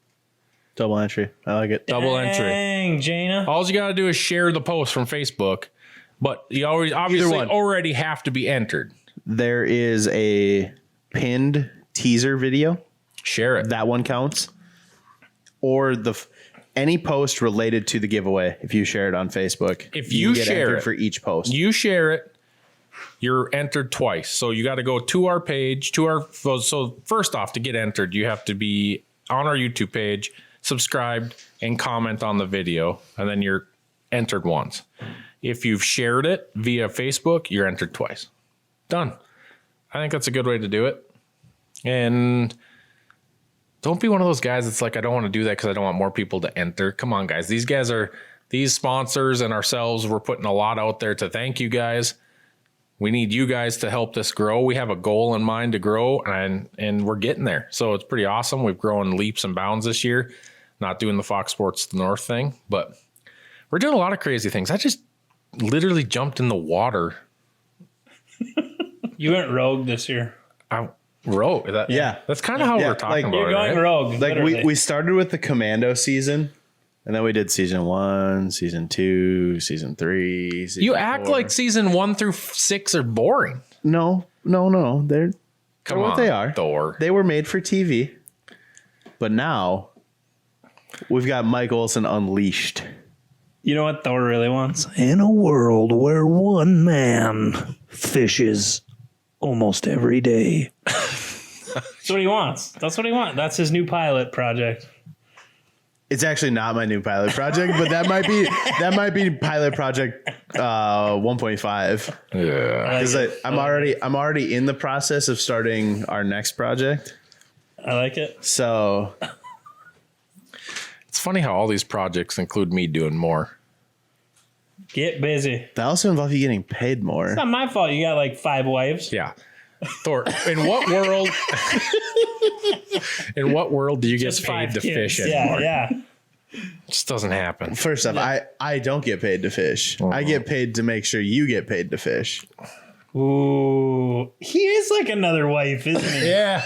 Double entry. I like it. Double entry. Dang, Jaina. All you got to do is share the post from Facebook, but you obviously one. already have to be entered. There is a pinned teaser video. Share it. That one counts. Or any post related to the giveaway. If you share it on Facebook, If you get share entered it, for each post. You share it, you're entered twice. So you got to go to our page, so first off, to get entered, you have to be on our YouTube page, subscribed, and comment on the video, and then you're entered once. If you've shared it via Facebook, you're entered twice. Done. I think that's a good way to do it. And don't be one of those guys that's like, I don't want to do that because I don't want more people to enter. Come on, guys. These sponsors and ourselves, we're putting a lot out there to thank you guys. We need you guys to help this grow. We have a goal in mind to grow, and we're getting there. So it's pretty awesome. We've grown leaps and bounds this year. Not doing the Fox Sports North thing, but we're doing a lot of crazy things. I just literally jumped in the water. You went rogue this year. Rogue? That's kind of how we're talking about You're it, going right? rogue. Like literally. we started with the Commando season, and then we did season 1, season 2, season 3. Season You act 4. like season 1 through 6 are boring. No. They're what they are. Thor. They were made for TV. But now we've got Mike Olson unleashed. You know what Thor really wants? In a world where one man fishes almost every day. That's what he wants. That's what he wants. That's his new pilot project. It's actually not my new pilot project, but that might be pilot project 1.5. Yeah. Because I'm already in the process of starting our next project. I like it. So It's funny how all these projects include me doing more. Get busy. that also involves you getting paid more. It's not my fault. You got like 5 wives. Yeah. Thor, in what world do you get Just paid 5 to kids. fish anymore? Yeah. It just doesn't happen. First off, I don't get paid to fish. I get paid to make sure you get paid to fish. Ooh, he is like another wife, isn't he? Yeah.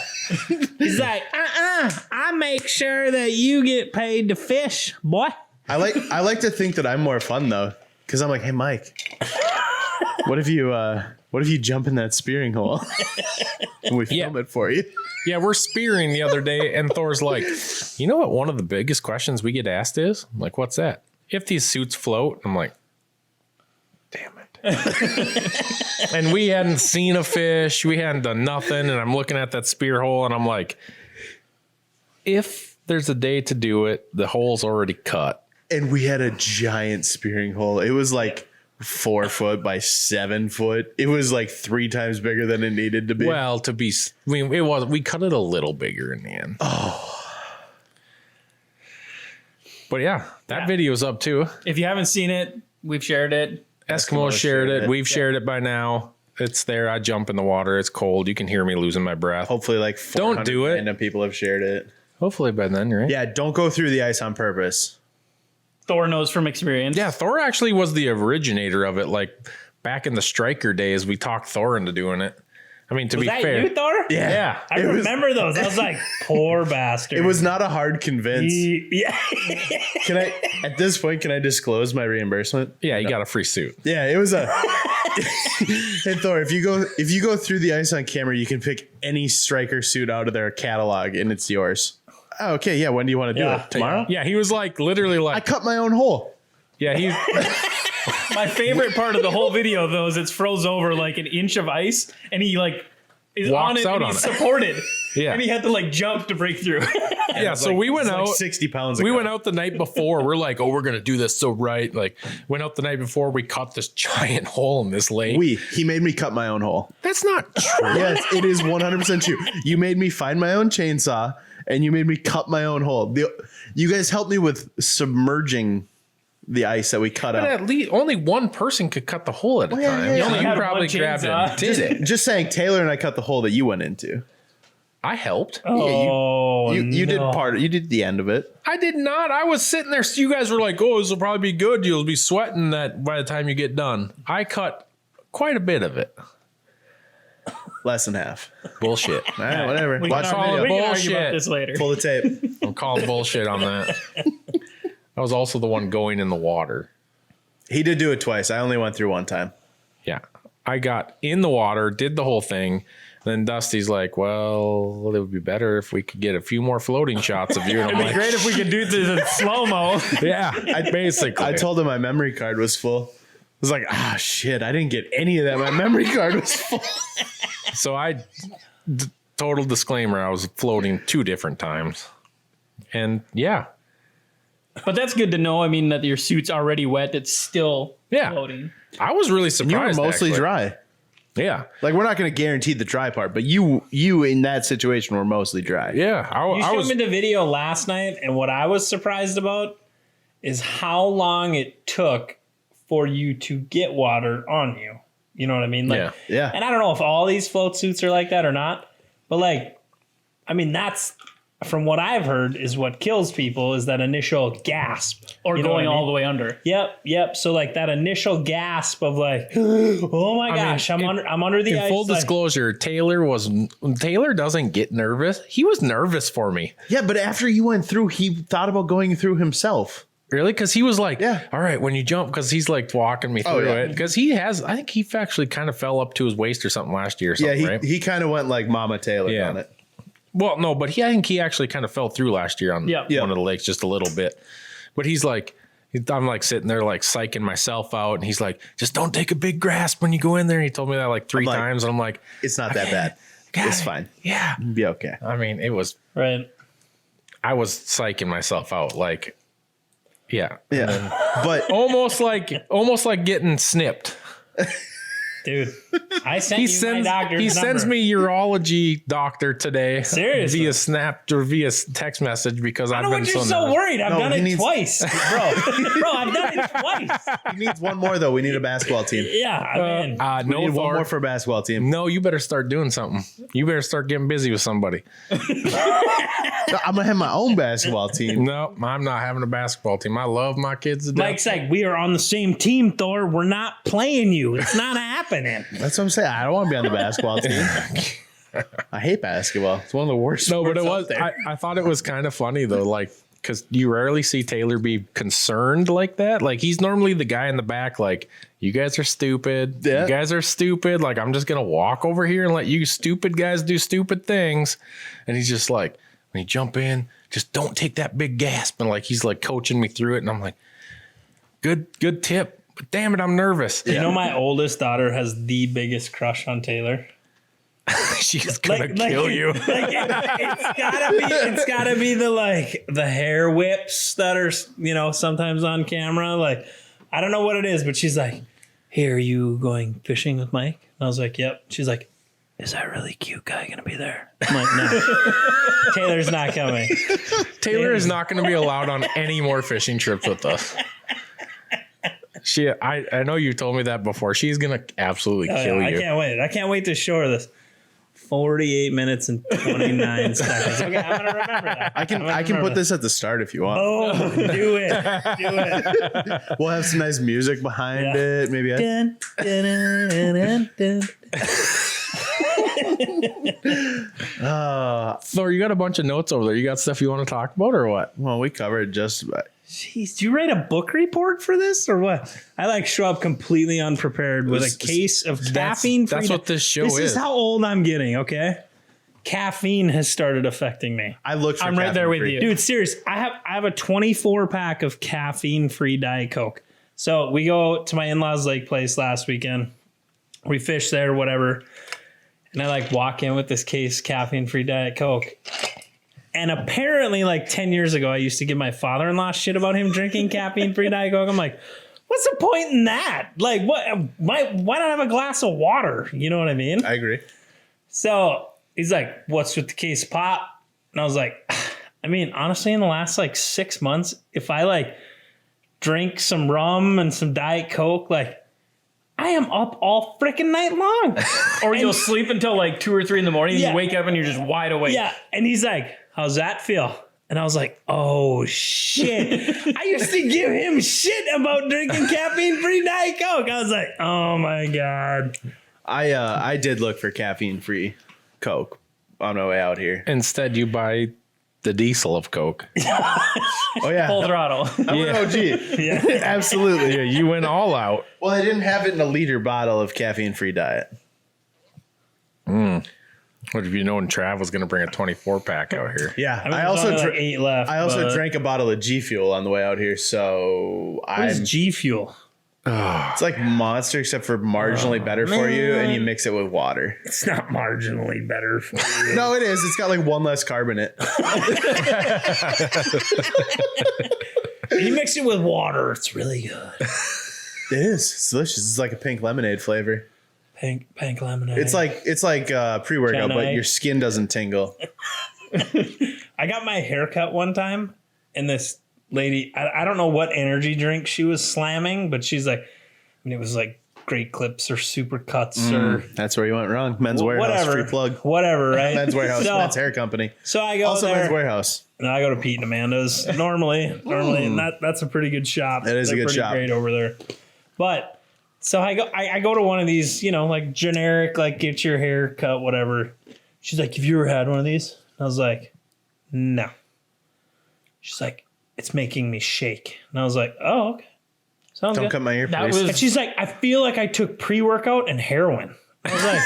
He's like, I make sure that you get paid to fish, boy. I like to think that I'm more fun though, because I'm like, hey Mike, what if you jump in that spearing hole and we film it for you? Yeah, we're spearing the other day, and Thor's like, you know what one of the biggest questions we get asked is? I'm like, what's that? If these suits float? I'm like, damn it. And we hadn't seen a fish. We hadn't done nothing. And I'm looking at that spear hole, and I'm like, if there's a day to do it, the hole's already cut. And we had a giant spearing hole. It was like 4 foot by 7 foot. It was like 3 times bigger than it needed to be. Well, we cut it a little bigger in the end. Oh. But yeah, that video's up too. If you haven't seen it, we've shared it. Eskimo shared it. We've shared it by now. It's there. I jump in the water. It's cold. You can hear me losing my breath. Hopefully like 400 Don't do it. random people have shared it. Hopefully by then, right? Yeah, don't go through the ice on purpose. Thor knows from experience. Yeah, Thor actually was the originator of it. Like back in the Striker days, we talked Thor into doing it. I mean, to Was be that fair. you, Thor? Yeah. I remember those. I was like, poor bastard. It was not a hard convince. Yeah. At this point, can I disclose my reimbursement? Yeah, you got a free suit. Yeah, it was a. Hey Thor, if you go through the ice on camera, you can pick any Striker suit out of their catalog, and it's yours. Oh, okay, yeah. When do you want to do it? Tomorrow? Yeah, he was like literally I like, cut my own hole. yeah, he's My favorite part of the whole video, though, is it's froze over like an inch of ice, and he like is Walks on it out and on he's it. supported. Yeah. And he had to like jump to break through. yeah. So we went It's like out. 60 pounds. We ago. went out the night before. We're like, oh, we're gonna do this so right. Like, went out the night before. We cut this giant hole in this lake. He made me cut my own hole. That's not true. Yes, it is 100% true. You made me find my own chainsaw, and you made me cut my own hole. You guys helped me with submerging the ice that we cut But out. at least only one person could cut the hole at a yeah, time. yeah, yeah. You Had probably one grabbed it chainsaw. and did it. Just saying, Taylor and I cut the hole that you went into. I helped. Oh, You did no. you did the end of it. I did not. I was sitting there. So you guys were like, oh, this will probably be good. You'll be sweating that by the time you get done. I cut quite a bit of it. Less than half. Bullshit. All right, whatever. We Watch can the argue- video. we can argue Bullshit. about this later. Pull the tape. I'm calling bullshit on that. I was also the one going in the water. He did do it twice. I only went through one time. Yeah. I got in the water, did the whole thing. Then Dusty's like, well, it would be better if we could get a few more floating shots of you. And I'm It'd be like, great if we could do this in slow-mo. yeah, basically. I told him my memory card was full. I was like, shit, I didn't get any of that. My memory card was full. So total disclaimer, I was floating 2 different times. And yeah, But that's good to know. I mean, that your suit's already wet. It's still Yeah. floating. I was really And you were surprised. mostly actually. dry. Yeah. Like, we're not going to guarantee the dry part, but you in that situation were mostly dry. Yeah. You I showed was. me the video last night, and what I was surprised about is how long it took for you to get water on you. You know what I mean? Like, Yeah. Yeah. And I don't know if all these float suits are like that or not, but like, I mean, that's from what I've heard is what kills people is that initial gasp Or You know going what I mean? all the way under. Yep. So like that initial gasp of like, oh my gosh, I'm under the In ice. full like- disclosure, Taylor doesn't get nervous. He was nervous for me. Yeah, but after you went through, he thought about going through himself. Really? Because he was like, Yeah. all right, when you jump, because he's like walking me through yeah. it. Because I think he actually kind of fell up to his waist or something last year or Yeah, something, right? he kind of went like Mama Taylor Yeah. on it. Well, no, but I think he actually kind of fell through last year on Yeah. one of the lakes just a little bit. But he's like, I'm like sitting there like psyching myself out. And he's like, just don't take a big grasp when you go in there. And he told me that like three like, times. And I'm like, It's not that bad. It's fine. yeah. Be okay. I mean, right. I was psyching myself out. Like, yeah. Yeah. But Almost like getting snipped. Dude, I sent He you my sends doctor's sends number. me urology doctor today. Seriously? Via Snap or via text message because I I've don't been want you so so nervous. worried. I've No, done he it needs- twice, bro. I've done it twice. he needs one more, though. We need a basketball team. Yeah, I mean, We No, need one Thor. more for a basketball team. No, you better start doing something. You better start getting busy with somebody. I'm going to have my own basketball team. No, I'm not having a basketball team. I love my kids to death. Mike's like, we are on the same team, Thor. We're not playing you. It's not happening. That's what I'm saying. I don't want to be on the basketball team. I hate basketball. It's one of the worst. No, but it sports was. out there. I thought it was kind of funny though, like because you rarely see Taylor be concerned like that. Like he's normally the guy in the back, like you guys are stupid. Yeah. You guys are stupid. Like I'm just gonna walk over here and let you stupid guys do stupid things. And he's just like, when you jump in, just don't take that big gasp. And like he's like coaching me through it, and I'm like, good tip. But damn it, I'm nervous. You know, my oldest daughter has the biggest crush on Taylor. She's gonna kill you. Like it's gotta be the hair whips that are, you know, sometimes on camera. Like, I don't know what it is, but she's like, hey, are you going fishing with Mike? And I was like, yep. She's like, is that really cute guy gonna be there? I'm like, no. Taylor's not coming. Taylor is not going to be allowed on any more fishing trips with us. I know you told me that before. She's going to absolutely kill I you. can't wait. I can't wait to show her this. 48 minutes and 29 seconds. Okay, I'm gonna remember that. I can put this at the start if you want. Oh, do it. We'll have some nice music behind Yeah. it. Maybe Dun, dun, dun, dun, dun. Thor, you got a bunch of notes over there. You got stuff you want to talk about or what? well, we covered just about. Jeez, do you write a book report for this or what? I like show up completely unprepared with a case of caffeine. That's what this show This is. is how old I'm getting. Okay, caffeine has started affecting me. I looked for I'm right there with caffeine-free. you. Dude, serious. I have a 24 pack of caffeine-free Diet Coke. So we go to my in-laws' lake place last weekend. We fish there, whatever. And I like walk in with this case caffeine-free Diet Coke. And apparently, like 10 years ago, I used to give my father-in-law shit about him drinking caffeine-free Diet Coke. I'm like, what's the point in that? Like, what? Why not have a glass of water? You know what I mean? I agree. So he's like, what's with the case of pop? And I was like, I mean, honestly, in the last like 6 months, if I like drink some rum and some Diet Coke, like I am up all freaking night long. Or you'll sleep until like 2 or 3 in the morning. And Yeah. you wake up and you're just wide awake. Yeah. And he's like, how's that feel? And I was like, oh shit. I used to give him shit about drinking caffeine-free Diet Coke. I was like, oh my God. I did look for caffeine-free Coke on my way out here. Instead, you buy the diesel of Coke. Oh yeah, Full throttle. I'm an OG. Yeah. Absolutely. Yeah, you went all out. Well, I didn't have it in a liter bottle of caffeine-free diet. What have you known Trav was going to bring a 24 pack out here? Yeah, I, mean, I there's also only, like dr- 8 left. I also but- drank a bottle of G Fuel on the way out here, so What is G Fuel? it's like Monster except for marginally better for you, and you mix it with water. It's not marginally better for you. No, it is. It's got like one less carb in it. You mix it with water, it's really good. It is. It's delicious. It's like a pink lemonade flavor. Pink lemonade. It's like pre-workout, but your skin doesn't tingle. I got my hair cut one time, and this lady, I don't know what energy drink she was slamming, but she's like, it was like Great Clips or Super Cuts or That's where you went wrong. Men's Warehouse, whatever, free plug. whatever, right? Men's Warehouse, So- Men's Hair Company. So I go Also there. Men's Warehouse. No, I go to Pete and Amanda's normally, and that's a pretty good shop. It is a They're good pretty shop. great over there. But so I go to one of these, like generic, like get your hair cut, whatever. She's like, "Have you ever had one of these?" And I was like, "No." She's like, "It's making me shake," and I was like, "Oh, okay, sounds Don't good." cut my ear, That please. was- And she's like, "I feel like I took pre-workout and heroin." I was like,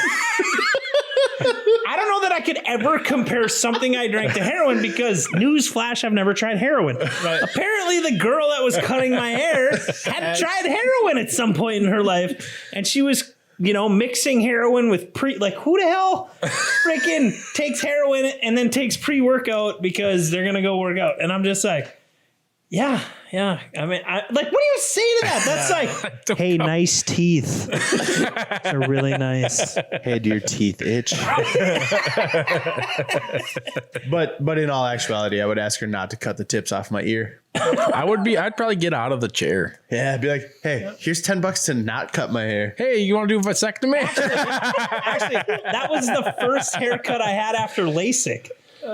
I don't know that I could ever compare something I drank to heroin because, newsflash, I've never tried heroin. Right. Apparently, the girl that was cutting my hair had tried heroin at some point in her life, and she was, mixing heroin with who the hell freaking takes heroin and then takes pre-workout because they're gonna go work out? And I'm just like, yeah. I mean, what do you say to that? That's like, hey, nice teeth. They're really nice. Hey, do your teeth itch? But in all actuality, I would ask her not to cut the tips off my ear. I'd probably get out of the chair. Yeah, I'd be like, hey, here's $10 to not cut my hair. Hey, you want to do a vasectomy? Actually, that was the first haircut I had after LASIK.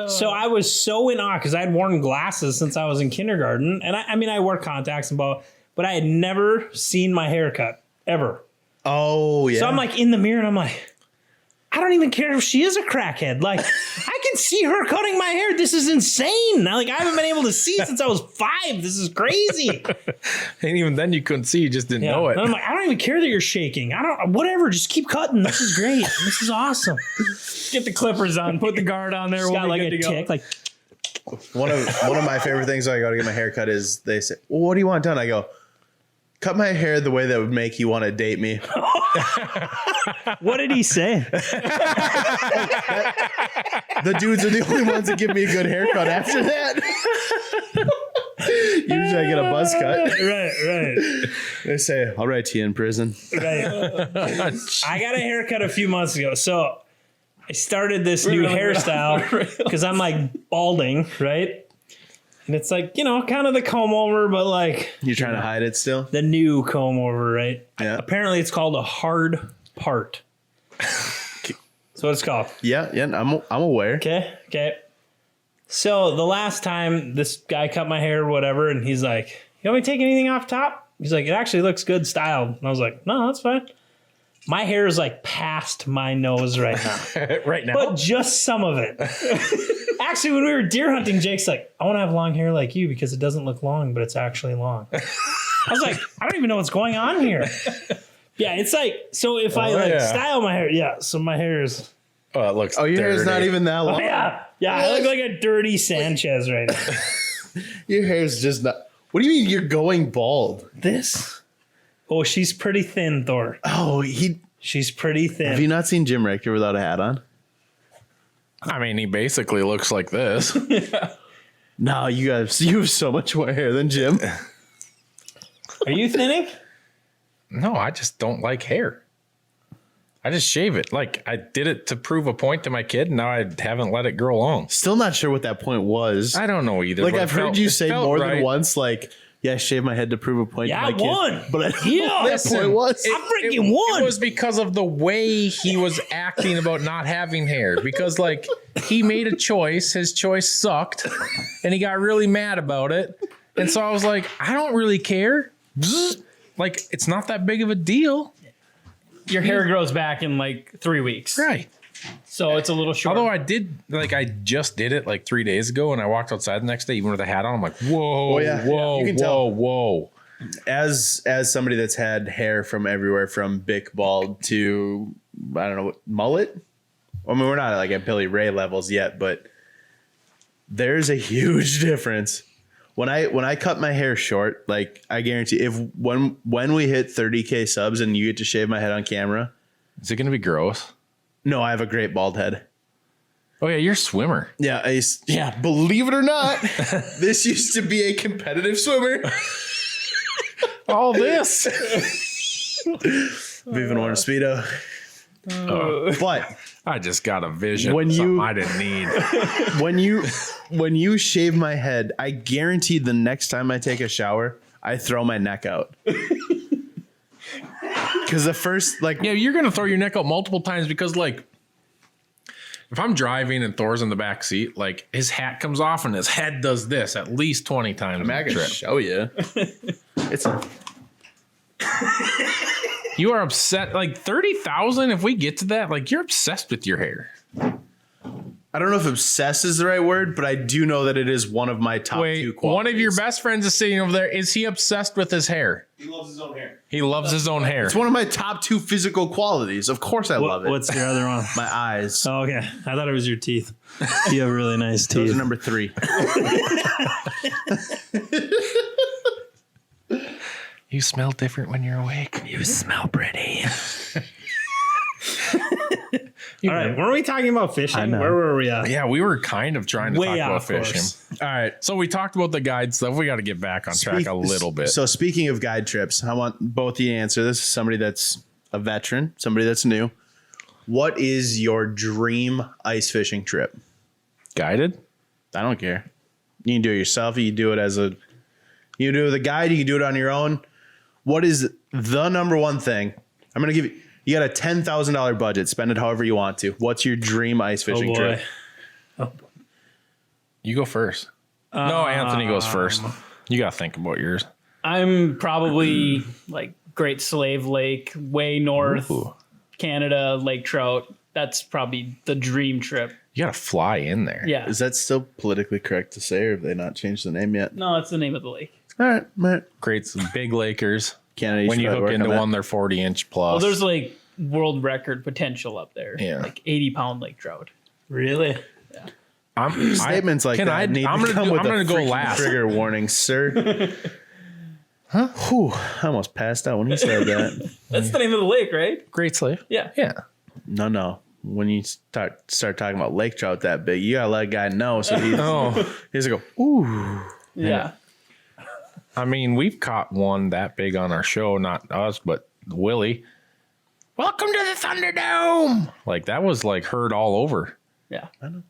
So I was so in awe because I had worn glasses since I was in kindergarten. And I wore contacts and blah, but I had never seen my haircut ever. Oh, yeah. So I'm like in the mirror and I'm like, I don't even care if she is a crackhead. Like, I can see her cutting my hair. This is insane. I haven't been able to see since I was 5. This is crazy. And even then you couldn't see, you just didn't know it. And I'm like, I don't even care that you're shaking. Whatever. Just keep cutting. This is great. This is awesome. Get the clippers on, put the guard on there. It's We'll got be like good a to go. tick. Like, One of my favorite things when I go to get my hair cut is they say, well, what do you want done? I go, cut my hair the way that would make you want to date me. what did he say? The dudes are the only ones that give me a good haircut after that. Usually I get a buzz cut. Right. They say, I'll write to you in prison. Right. I got a haircut a few months ago. So I started this new hairstyle because I'm like balding, right? And it's like, kind of the comb over, but like You're trying to hide it still? the new comb over, right? Yeah. Apparently it's called a hard part. That's what it's called. Yeah, I'm aware. Okay. So the last time this guy cut my hair or whatever, and he's like, you want me to take anything off top? He's like, it actually looks good styled. And I was like, no, that's fine. My hair is like past my nose right now. Right now. But just some of it. Actually, when we were deer hunting, Jake's like, I want to have long hair like you because it doesn't look long, but it's actually long. I was like, I don't even know what's going on here. Yeah, it's like, so if I style my hair, so my hair is... Oh, it looks Oh, your hair's dirty. not even that long. Yeah, I look like a dirty Sanchez right now. Your hair's just not... What do you mean you're going bald? This? Oh, she's pretty thin, Thor. Oh, She's pretty thin. have you not seen Jim Richter without a hat on? I mean, he basically looks like this. No, you have so much more hair than Jim. Are you thinning? No, I just don't like hair. I just shave it. Like, I did it to prove a point to my kid, and now I haven't let it grow long. Still not sure what that point was. I don't know either. Like, but I've heard you say more than right. once, like, yeah, I shaved my head to prove a point Yeah, to I my kid. won. But I don't Yeah, know what that listen, point was. I freaking won. It was because of the way he was acting about not having hair. Because, like, he made a choice. His choice sucked. And he got really mad about it. And so I was like, I don't really care. Like, it's not that big of a deal. Your hair grows back in like 3 weeks. Right. So it's a little short. Although I just did it like 3 days ago, and I walked outside the next day, even with a hat on. I'm like, whoa, Oh, yeah. whoa, You can whoa, tell. whoa. As somebody that's had hair from everywhere from Bic bald to, I don't know, mullet. I mean, we're not like at Billy Ray levels yet, but there's a huge difference. When I cut my hair short, like, I guarantee when we hit 30K subs and you get to shave my head on camera. Is it going to be gross? No, I have a great bald head. Oh, yeah, you're a swimmer. Yeah, believe it or not, this used to be a competitive swimmer. All this. We've even worn a Speedo. But I just got a vision. When Something you- I didn't need. when you shave my head, I guarantee the next time I take a shower, I throw my neck out. Because the first, like, Yeah, you're gonna throw your neck out multiple times because, like, if I'm driving and Thor's in the back seat, like his hat comes off and his head does this at least 20 times. I can show you. It's You are upset. Like 30,000. If we get to that, like you're obsessed with your hair. I don't know if obsessed is the right word, but I do know that it is one of my top two qualities. One of your best friends is sitting over there. Is he obsessed with his hair? He loves his own hair. He loves his own hair. It's one of my top two physical qualities. Of course I love it. What's your other one? My eyes. Oh, okay. I thought it was your teeth. You have really nice Those teeth. are number 3. You smell different when you're awake. You smell pretty. All right. Weren't we talking about fishing? know. Where were we at? Yeah, we were kind of trying to Way talk about off fishing. course. All right. So we talked about the guide stuff. We got to get back on track a little bit. So speaking of guide trips, I want both of you to answer this. Somebody that's a veteran, somebody that's new. What is your dream ice fishing trip? Guided? I don't care. You can do it yourself. You can do it you can do it with a guide. You can do it on your own. What is the number one thing? I'm going to give you got a $10,000 budget. Spend it however you want to. What's your dream ice fishing trip? You go first. No, Anthony goes first. You got to think about yours. I'm probably like Great Slave Lake, way north, Canada, lake trout. That's probably the dream trip. You got to fly in there. Yeah. Is that still politically correct to say, or have they not changed the name yet? No, that's the name of the lake. All right, man. Great big Lakers. Canada. When you hook into one, they're 40-inch plus. Well, there's like world record potential up there. Yeah. Like 80-pound lake trout. Really? Statements like that need I'm to come with gonna a go freaking last. trigger warning, sir. Huh? Whew, I almost passed out when he said that. That's the name of the lake, right? Great Slave. Yeah. Yeah. No. When you start talking about lake trout that big, you gotta let a guy know. So he's gonna go, ooh. Yeah. I mean, we've caught one that big on our show, not us, but Willie. Welcome to the Thunderdome. Like that was like heard all over. Yeah. I know.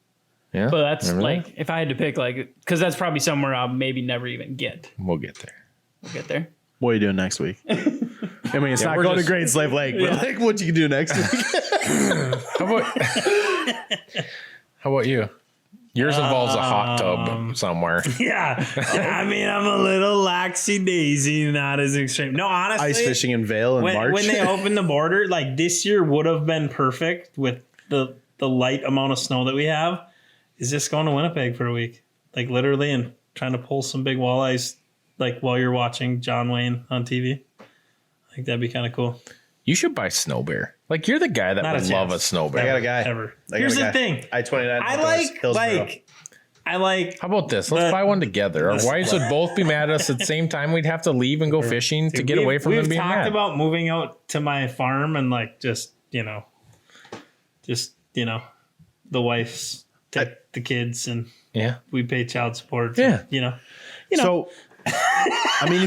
Yeah. But that's Remember like, that? if I had to pick, like, because that's probably somewhere I'll maybe never even get. We'll get there. We'll get there. What are you doing next week? I mean, it's not we're going just- to Great Slave Lake, but like, what you can do next week? How about you? Yours involves a hot tub somewhere. Yeah. I mean, I'm a little laxy daisy, not as extreme. No, honestly. Ice fishing in Vail in March. When they opened the border, like this year would have been perfect with the light amount of snow that we have. Is just going to Winnipeg for a week, like literally, and trying to pull some big walleyes, like while you're watching John Wayne on TV. I think that'd be kind of cool. You should buy Snow Bear. Like you're the guy that Not a would love a chance. Snow I Bear. got a guy. Ever. I got Here's a the guy. thing. I-29. I like. How about this? Let's buy one together. Our wives would both be mad at us at the same time. We'd have to leave and go fishing to get away from them being We've mad. talked about moving out to my farm and like just the wife's take the kids and Yeah. we pay child support. Yeah. So, I mean,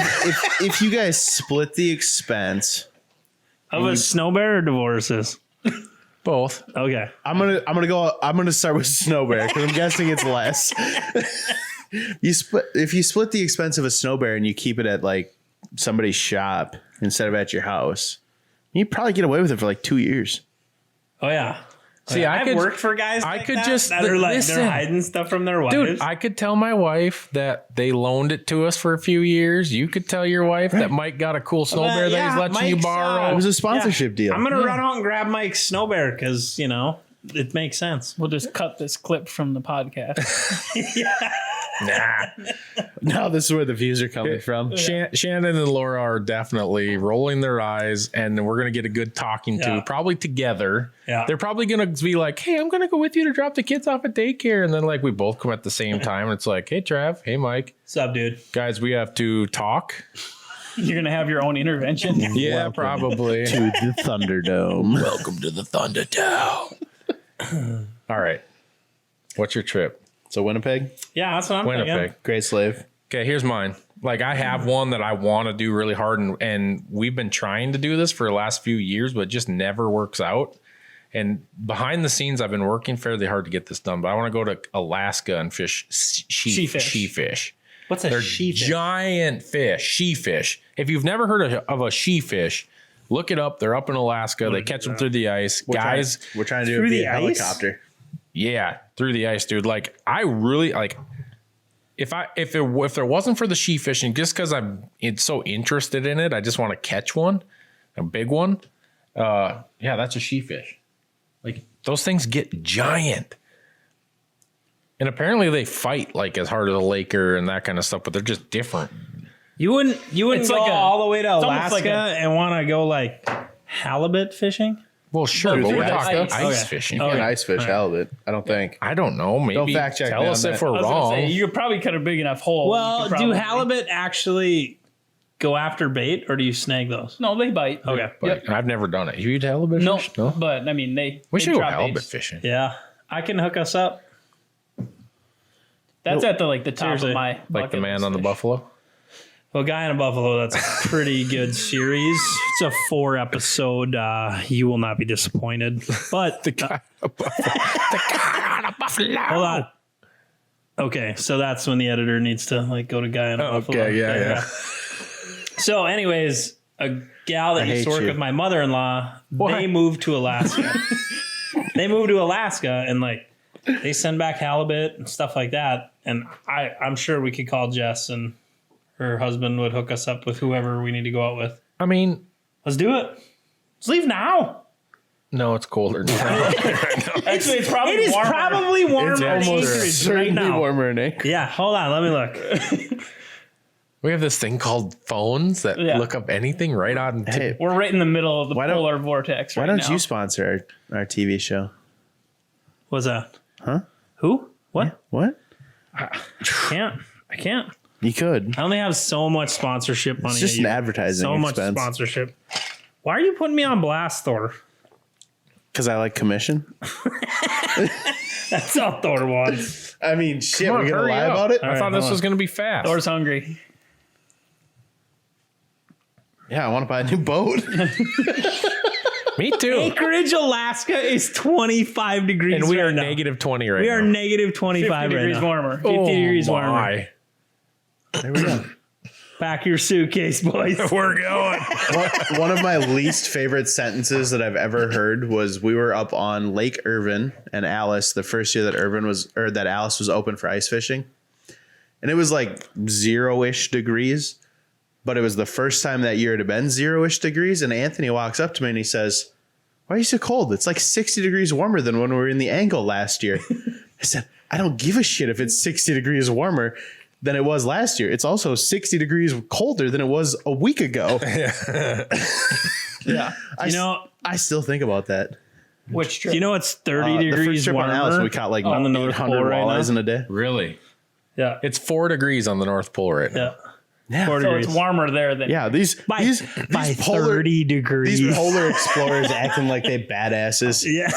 if you guys split the expense, Of a snow bear or divorces? Both. Okay. I'm gonna start with Snow Bear because I'm guessing it's less. If you split the expense of a Snow Bear and you keep it at like somebody's shop instead of at your house, you probably get away with it for like 2 years. Oh yeah. See, I've worked for guys I like could that, just- that are like listen. they're hiding stuff from their wives. Dude, I could tell my wife that they loaned it to us for a few years. You could tell your wife that Mike got a cool Snow Bear that he's letting you Mike's, borrow. It was a sponsorship deal. I'm gonna run out and grab Mike's snow bear because it makes sense. We'll just cut this clip from the podcast. Nah. Now this is where the views are coming from. Shannon and Laura are definitely rolling their eyes, and we're going to get a good talking to, Yeah. probably together. Yeah. They're probably going to be like, hey, I'm going to go with you to drop the kids off at daycare. And then like we both come at the same time. And it's like, hey, Trav. Hey, Mike. What's up, dude? Guys, we have to talk. You're going to have your own intervention. Yeah, probably. To the Thunderdome. Welcome to the Thunderdome. All right. What's your trip? So Winnipeg, Yeah, that's what I'm thinking. Winnipeg. Great Slave. Okay, here's mine. Like I have one that I want to do really hard, and we've been trying to do this for the last few years, but it just never works out. And behind the scenes, I've been working fairly hard to get this done. But I want to go to Alaska and fish she-fish. What's a They're she-fish? giant fish, she-fish. If you've never heard of a she-fish, look it up. They're up in Alaska. They catch them through the ice. We're trying to do it Through the via ice? helicopter. Yeah, through the ice, dude. Like I really like. If there wasn't for the she fishing, just because it's so interested in it, I just want to catch one, a big one. Yeah, that's a she fish. Like those things get giant, and apparently they fight like as hard as a laker and that kind of stuff. But they're just different. You wouldn't It's go like all the way to almost Alaska like and want to go like halibut fishing? Well, sure, But but we're through the talking ice. ice Okay. fishing. You can't ice fish halibut, I don't think. I don't know. Maybe Don't fact check tell me us on if that. we're I was gonna wrong. say, you could probably cut a big enough hole. Well, You could do probably- halibut actually go after bait or do you snag those? No, they bite. Okay. But I've never done it. You eat halibut No, fish? No. but I mean, We they should go drop halibut baits. fishing. Yeah. I can hook us up. That's at the top Seriously. of my Like bucket the man list on the fish. buffalo. Well, Guy in a Buffalo, that's a pretty good series. It's a 4-episode. You will not be disappointed. But The guy on a buffalo. hold on. Okay, so that's when the editor needs to like go to Guy in a Buffalo. okay, yeah. So, anyways, a gal that used to hate work you. with my mother-in-law, they moved to Alaska. They moved to Alaska and like they send back halibut and stuff like that. And I'm sure we could call Jess and her husband would hook us up with whoever we need to go out with. I mean, Let's do it. Let's leave now. no, it's colder now. Actually, it's probably It is warmer. probably warmer It's in almost Anchorage right certainly now. warmer in Anchorage. Yeah, hold on. Let me look. We have this thing called phones that Yeah. look up anything right on. Hey, We're right in the middle of the Why don't- polar vortex right why don't now. you sponsor our TV show? What's that? Huh? Who? What? What? I can't. You could. I only have so much sponsorship money. It's just at an you. advertising So much expense. sponsorship. Why are you putting me on blast, Thor? Because I like commission. That's all Thor wants. I mean, shit, Come on, we're going to hurry lie up. about it? I All thought right, this hold was on. going to be fast. Thor's hungry. Yeah, I want to buy a new boat. Me too. Anchorage, Alaska is 25 degrees And we are right now. negative 20 right We now. are negative 50 25 right degrees now. warmer. 50 degrees warmer. my. There we go. Pack your suitcase, boys. We're going. One of my least favorite sentences that I've ever heard was we were up on Lake Irvin and Alice the first year that that Alice was open for ice fishing. And it was like 0-ish degrees, but it was the first time that year it had been 0-ish degrees. And Anthony walks up to me and he says, "Why are you so cold? It's like 60 degrees warmer than when we were in the Angle last year." I said, "I don't give a shit if it's 60 degrees warmer than it was last year. It's also 60 degrees colder than it was a week ago." Yeah. I still think about that. Which trip? You know it's 30 The first degrees trip on Alice, warmer we caught like on the North 800 Pole right walleyes now. in a day. Really? Yeah. It's 4 degrees on the North Pole right now. Yeah. 4 so degrees. it's warmer there than Yeah, these by polar 30 degrees. these polar explorers acting like they badasses. Yeah.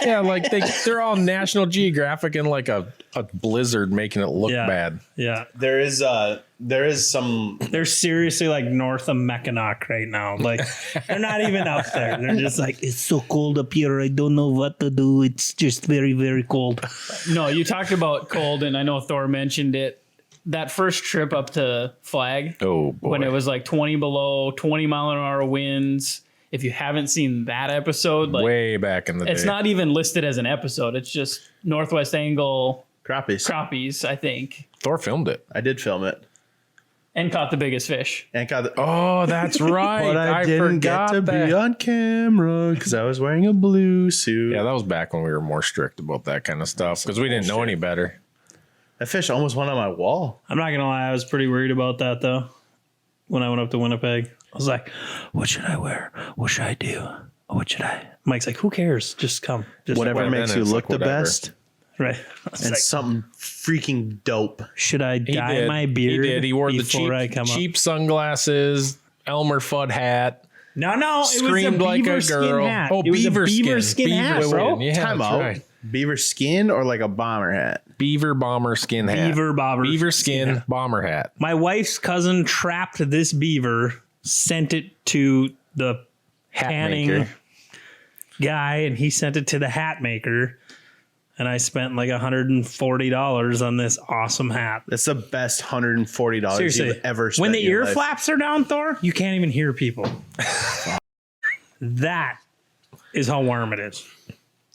Yeah, like they're all National Geographic in like a blizzard making it look Yeah. bad. Yeah. There is some They're seriously like north of Mackinac right now. Like they're not even up there. They're just like, it's so cold up here. I don't know what to do. It's just very, very cold. No, you talked about cold, and I know Thor mentioned it. That first trip up to Flag, Oh boy. when it was like 20 below, 20 mile an hour winds. If you haven't seen that episode, like way back in the it's day. not even listed as an episode. It's just Northwest Angle crappies. I think, Thor filmed it. I did film it. and caught the biggest fish. And got the, Oh, that's right. but I didn't get to that. be on camera because I was wearing a blue suit. Yeah, that was back when we were more strict about that kind of stuff because we didn't know any better. That fish almost went on my wall. I'm not going to lie. I was pretty worried about that though. When I went up to Winnipeg, I was like, what should I wear? What should I do? What should I? Mike's like, who cares? Just come. Just Whatever well, makes then you it's look like the whatever. best. Right. I was And like, something freaking dope. should I He dye did. my beard? He did. He wore the before I come cheap sunglasses, Elmer Fudd hat. No, it Screamed was a like beaver a skin girl. hat. Oh, it was beaver a beaver skin. skin hat, Beaver bro. skin. Yeah, Time that's out. right. Beaver skin or like a bomber hat? Beaver bomber skin hat. Beaver skin bomber hat. My wife's cousin trapped this beaver, sent it to the Hat tanning maker. guy, and he sent it to the hat maker. And I spent like $140 on this awesome hat. That's the best $140 Seriously, you've ever spent. when the in your ear life. flaps are down, Thor, you can't even hear people. That is how warm it is.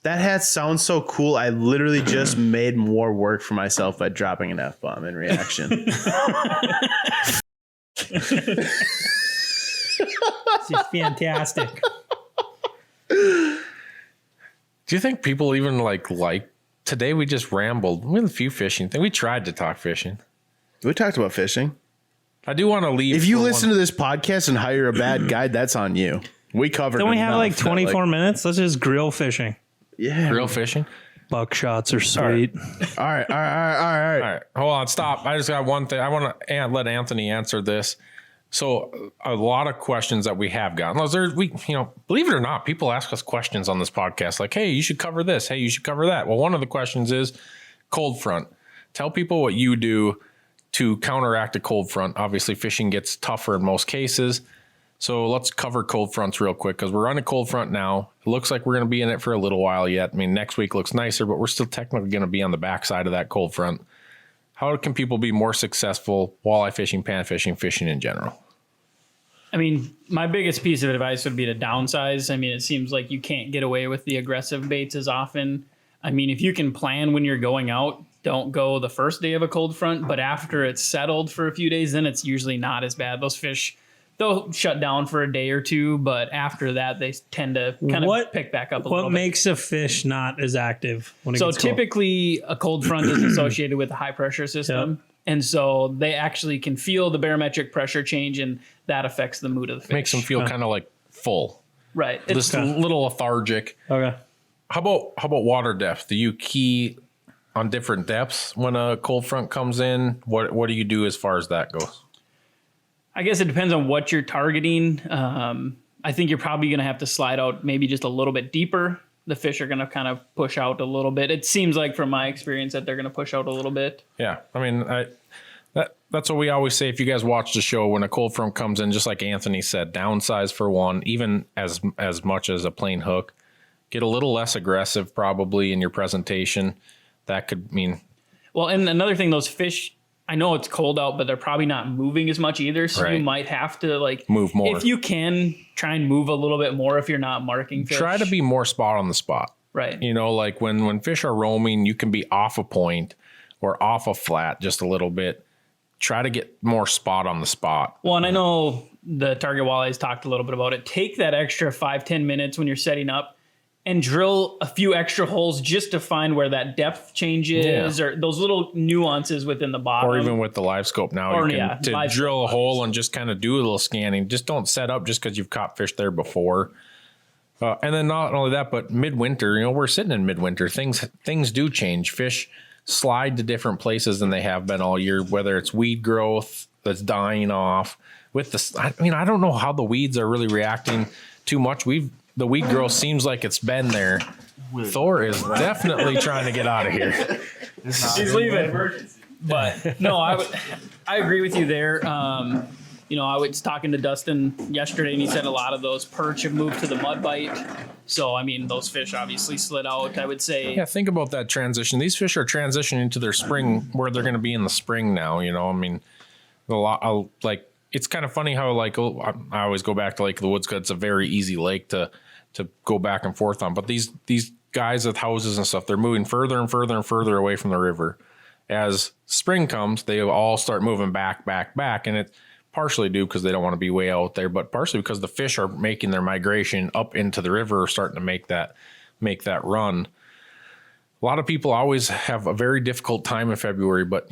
That hat sounds so cool. I literally just made more work for myself by dropping an F-bomb in reaction. It's just fantastic. Do you think people even like today we just rambled. We had a few fishing things. We tried to talk fishing. We talked about fishing. I do want to leave. If you listen to this podcast and hire a bad guide, that's on you. We covered. Don't we have like enough that, 24 minutes? Let's just grill fishing. Yeah. Grill fishing. Buckshots are sweet. All right. All right, hold on, stop. I just got one thing. I want to let Anthony answer this. So a lot of questions that we have gotten. Believe it or not, people ask us questions on this podcast like, hey, you should cover this. Hey, you should cover that. Well, one of the questions is cold front. Tell people what you do to counteract a cold front. Obviously, fishing gets tougher in most cases. So let's cover cold fronts real quick because we're on a cold front now. It looks like we're going to be in it for a little while yet. I mean, next week looks nicer, but we're still technically going to be on the backside of that cold front. How can people be more successful walleye fishing, pan fishing, fishing in general? I mean, my biggest piece of advice would be to downsize. I mean, it seems like you can't get away with the aggressive baits as often. I mean, if you can plan when you're going out, don't go the first day of a cold front, but after it's settled for a few days, then it's usually not as bad. Those fish, they'll shut down for a day or two, but after that, they tend to kind of pick back up a little bit. What makes a fish not as active when it So gets cold? typically a cold front is associated with a high pressure system. Yep. And so they actually can feel the barometric pressure change, and that affects the mood of the fish. Makes them feel kind of like full, right. just a little lethargic. Okay. How about water depth? Do you key on different depths when a cold front comes in? What do you do as far as that goes? I guess it depends on what you're targeting. I think you're probably going to have to slide out maybe just a little bit deeper. The fish are going to kind of push out a little bit. It seems like from my experience that they're going to push out a little bit. Yeah. I mean, that's what we always say. If you guys watch the show, when a cold front comes in, just like Anthony said, downsize for one, even as much as a plain hook. Get a little less aggressive probably in your presentation. That could mean. Well, and another thing, those fish, I know it's cold out, but they're probably not moving as much either. So you might have to move more. If you can, try and move a little bit more if you're not marking fish. Try to be more spot on the spot. Right. You know, like when fish are roaming, you can be off a point or off a flat just a little bit. Try to get more spot on the spot. Well, and I know the Target Walleyes talked a little bit about it. Take that extra 5-10 minutes when you're setting up and drill a few extra holes just to find where that depth change is or those little nuances within the bottom. Or even with the live scope now, you can drill a hole and just kind of do a little scanning. Just don't set up just because you've caught fish there before. And then not only that, but midwinter, we're sitting in midwinter. Things do change. Fish slide to different places than they have been all year, whether it's weed growth that's dying off. I don't know how the weeds are really reacting too much. The weed growth seems like it's been there. Thor is definitely trying to get out of here. He's leaving. But no, I agree with you there. I was talking to Dustin yesterday, and he said a lot of those perch have moved to the mud bite. So, I mean, those fish obviously slid out, I would say. Yeah, think about that transition. These fish are transitioning to their spring, where they're going to be in the spring now, I mean, it's kind of funny how, I always go back to Lake of the Woods because it's a very easy lake to go back and forth on. But these guys with houses and stuff, they're moving further and further and further away from the river. As spring comes, they all start moving back. And it partially due because they don't want to be way out there, but partially because the fish are making their migration up into the river, starting to make that run. A lot of people always have a very difficult time in February, but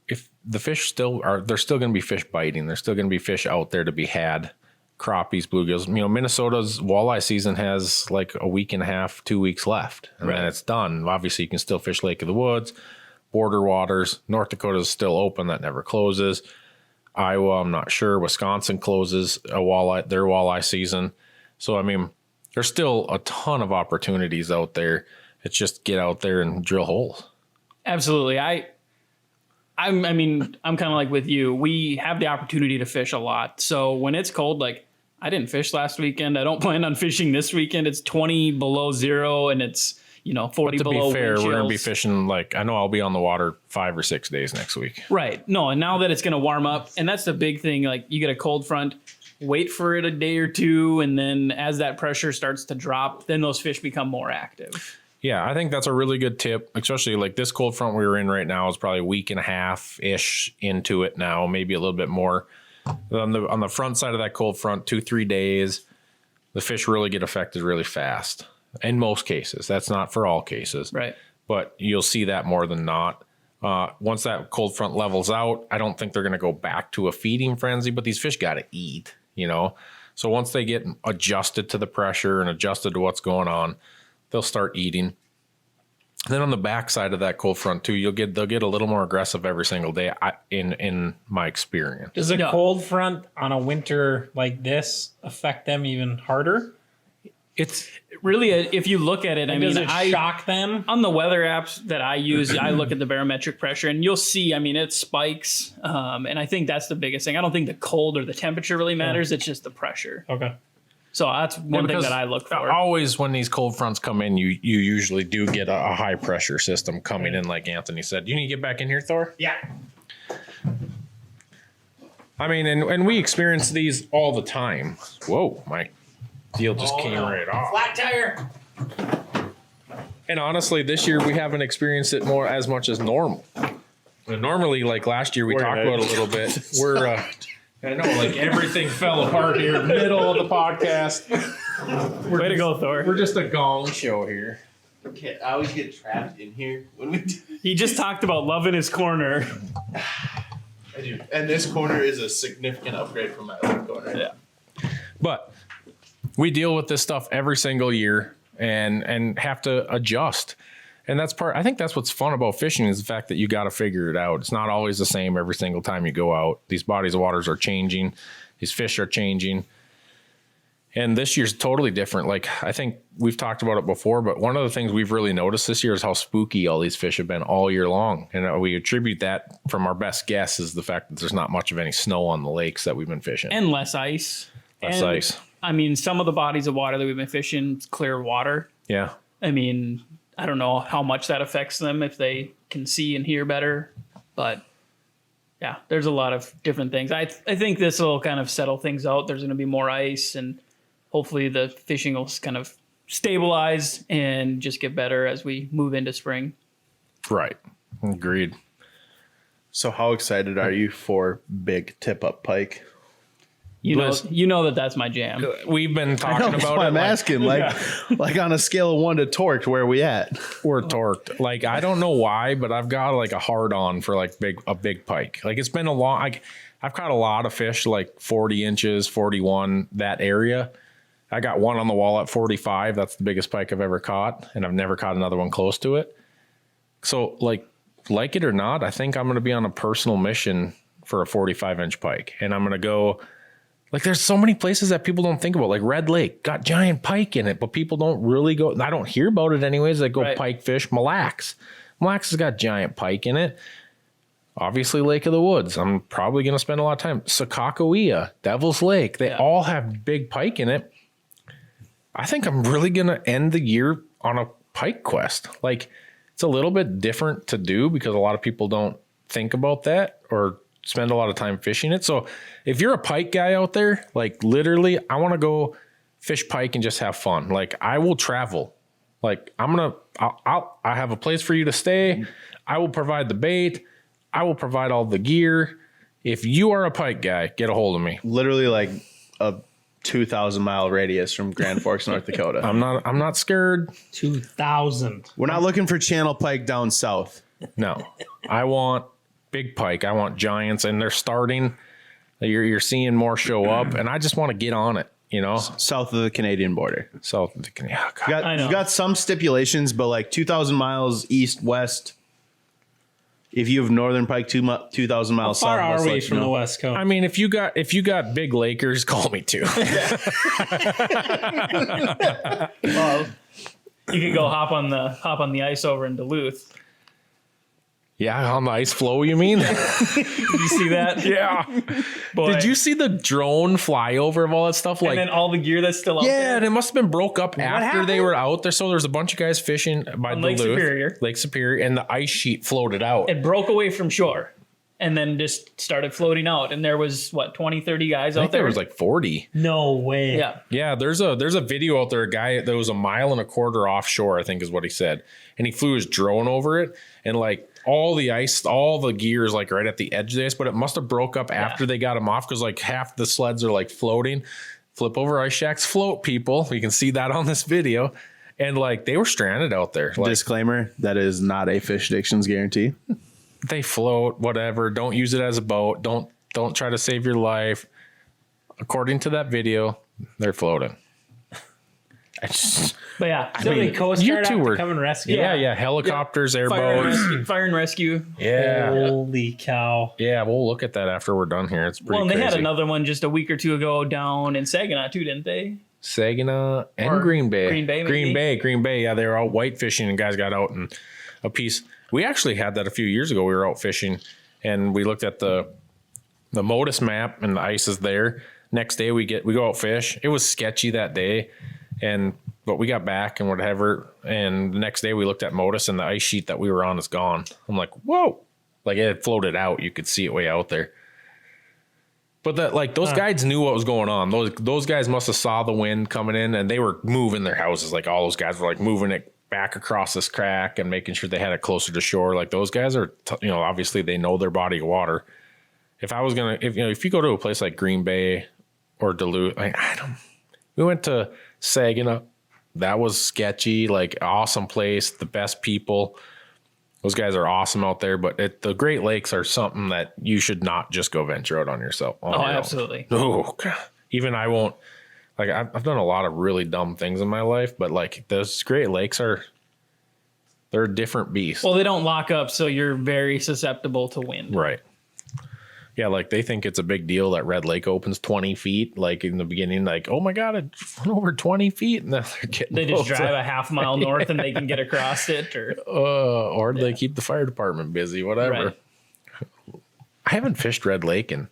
if the fish there's still going to be fish biting. There's still going to be fish out there to be had. Crappies, bluegills. Minnesota's walleye season has like a week and a half, 2 weeks left, and then it's done. Obviously, you can still fish Lake of the Woods, border waters. North Dakota is still open; that never closes. Iowa, I'm not sure. Wisconsin closes their walleye season. So, I mean, there's still a ton of opportunities out there It's just get out there and drill holes. Absolutely. I mean, I'm kind of like with you. We have the opportunity to fish a lot. So when it's cold, like I didn't fish last weekend. I don't plan on fishing this weekend. It's 20 below zero and it's, 40 to below be fair, wind we're going to be chills. fishing, like, I know I'll be on the water 5 or 6 days next week. Right. No, and now that it's going to warm up, and that's the big thing, like you get a cold front, wait for it a day or two, and then as that pressure starts to drop, then those fish become more active. Yeah, I think that's a really good tip, especially like this cold front we were in right now is probably a week and a half-ish into it now, maybe a little bit more. On the front side of that cold front, 2-3 days, the fish really get affected really fast. In most cases. That's not for all cases. Right. But you'll see that more than not. Once that cold front levels out, I don't think they're going to go back to a feeding frenzy, but these fish got to eat, So once they get adjusted to the pressure and adjusted to what's going on, they'll start eating. Then on the back side of that cold front too, they'll get a little more aggressive every single day in my experience. Does a cold front on a winter like this affect them even harder? It's really, if you look at it, Does it shock them? On the weather apps that I use, I look at the barometric pressure and you'll see, it spikes. And I think that's the biggest thing. I don't think the cold or the temperature really matters. It's just the pressure. Okay. So that's one thing that I look for. Always when these cold fronts come in, you usually do get a high pressure system coming in, like Anthony said. You need to get back in here, Thor? Yeah. And we experience these all the time. Whoa, my deal just came right off. Flat tire. And honestly, this year we haven't experienced it as much as normal. And normally, like last year, we talked about it a little bit. I know, like everything fell apart here in the middle of the podcast. Way to go, Thor. We're just a gong show here. Okay, I always get trapped in here when we do. He just talked about loving his corner. I do. And this corner is a significant upgrade from my other corner. Yeah. But we deal with this stuff every single year and have to adjust. And I think that's what's fun about fishing is the fact that you got to figure it out. It's not always the same every single time you go out. These bodies of waters are changing. These fish are changing. And this year's totally different. Like, I think we've talked about it before, but one of the things we've really noticed this year is how spooky all these fish have been all year long. And we attribute that from our best guess is the fact that there's not much of any snow on the lakes that we've been fishing. And less ice. Less ice. Some of the bodies of water that we've been fishing, it's clear water. Yeah. I don't know how much that affects them if they can see and hear better, but yeah, there's a lot of different things. I think this will kind of settle things out. There's going to be more ice and hopefully the fishing will kind of stabilize and just get better as we move into spring. Right. Agreed. So how excited are you for big tip up pike? You know that's my jam. We've been talking about it. I'm asking, like on a scale of 1 to torqued, where are we at? We're torqued. Like, I don't know why, but I've got like a hard on for like a big pike. Like, it's been a long. I've caught a lot of fish like 40 inches, 41, that area. I got one on the wall at 45. That's the biggest pike I've ever caught, and I've never caught another one close to it. So like it or not, I think I'm going to be on a personal mission for a 45-inch pike, and I'm going to go. Like, there's so many places that people don't think about, like Red Lake got giant pike in it, but people don't really go. I don't hear about it anyways. They go pike fish. Mille Lacs has got giant pike in it. Obviously, Lake of the Woods. I'm probably going to spend a lot of time. Sakakawea, Devil's Lake. They all have big pike in it. I think I'm really going to end the year on a pike quest. Like, it's a little bit different to do because a lot of people don't think about that or spend a lot of time fishing it. So if you're a pike guy out there, like literally, I want to go fish pike and just have fun. Like, I will travel. Like, I have a place for you to stay. I will provide the bait. I will provide all the gear. If you are a pike guy, get a hold of me. Literally like a 2,000-mile radius from Grand Forks, North Dakota. I'm not scared. 2,000. We're not looking for channel pike down south. No, I want big pike. I want giants, and they're starting. You're seeing more show up, and I just want to get on it. South of the Canadian border. South of the Canadian. Oh, God. You've got some stipulations, but like 2,000 miles east west. If you have northern pike 2,000 miles south, how far are we from the West Coast? I mean, if you got big Lakers, call me too. Well, You could go hop on the ice over in Duluth. Yeah, on the ice floe, you mean? Did you see that? Yeah. Boy. Did you see the drone flyover of all that stuff? And then all the gear that's still out yeah, there. and it must have been broke up after they were out there. So there's a bunch of guys fishing by On Duluth, Lake Superior, and the ice sheet floated out. It broke away from shore and then just started floating out. And there was, 20, 30 guys I out think there? there was like 40. No way. Yeah. Yeah, there's a video out there. A guy that was 1.25 miles offshore, I think is what he said, and he flew his drone over it, and like all the ice, all the gear is like right at the edge of this, but it must have broke up after they got them off because like half the sleds are like floating. Flip over ice shacks float, people. You can see that on this video, and like they were stranded out there. Like, Disclaimer: that is not a Fish Addictions guarantee. they float, whatever. Don't use it as a boat. Don't try to save your life. According to that video, they're floating. But yeah. So the Coast you Guard two have to were- come and rescue. Yeah. Helicopters, airboats. Fire and rescue. Yeah. Holy cow. Yeah, we'll look at that after we're done here. It's pretty Well, and they had crazy. another one just a week or two ago down in Saginaw too, didn't they? Saginaw and Or Green Bay. Green Bay, maybe? Green Bay. Yeah, they were out white fishing and guys got out in a piece. We actually had that a few years ago. We were out fishing and we looked at the Modus map and the ice is there. Next day we go out fish. It was sketchy that day, but we got back and whatever. And the next day we looked at Modus and the ice sheet that we were on is gone. I'm like, whoa! Like it had floated out. You could see it way out there. But that, like, those guides knew what was going on. Those guys must have saw the wind coming in, and they were moving their houses. Like all those guys were like moving it back across this crack and making sure they had it closer to shore. Like those guys are, obviously they know their body of water. If I was if you go to a place like Green Bay or Duluth, we went to Saginaw. That was sketchy. Like awesome place, the best people. Those guys are awesome out there, but the Great Lakes are something that you should not just go venture out on yourself. Absolutely. Oh, God. Even I won't. Like I've done a lot of really dumb things in my life, but like those Great Lakes they're a different beast. Well, they don't lock up, so you're very susceptible to wind. Right. Yeah, like they think it's a big deal that Red Lake opens 20 feet. Like in the beginning, like, oh my God, it went over 20 feet. And then they're getting They just closer. drive a half mile north and they can get across it. Or they keep the fire department busy, whatever. Right. I haven't fished Red Lake in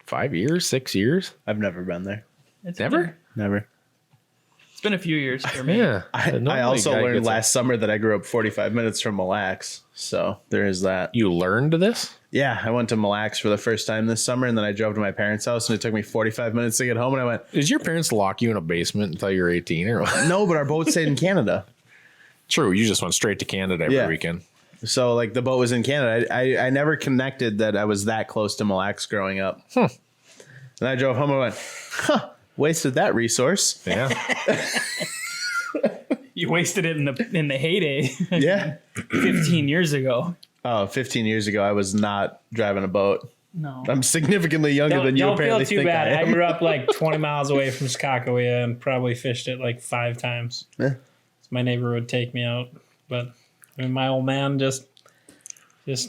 5 years, 6 years. I've never been there. It's Never? Never. It's been a few years for me. Yeah. I also learned last summer that I grew up 45 minutes from Mille Lacs. So there is that. You learned this? Yeah, I went to Mille Lacs for the first time this summer, and then I drove to my parents' house, and it took me 45 minutes to get home. And I went, Did your parents lock you in a basement until you were 18 or what? no, but our boat stayed in Canada. True. You just went straight to Canada every weekend. So like the boat was in Canada. I never connected that I was that close to Mille Lacs growing up. And I drove home and went, wasted that resource. Yeah. You wasted it in the heyday. Yeah. 15 years ago. Oh, 15 years ago, I was not driving a boat. No. I'm significantly younger than you Don't apparently feel too think bad. I I am. grew up like 20 miles away from Skakawea and probably fished it like 5 times. Yeah. My neighbor would take me out, but my old man just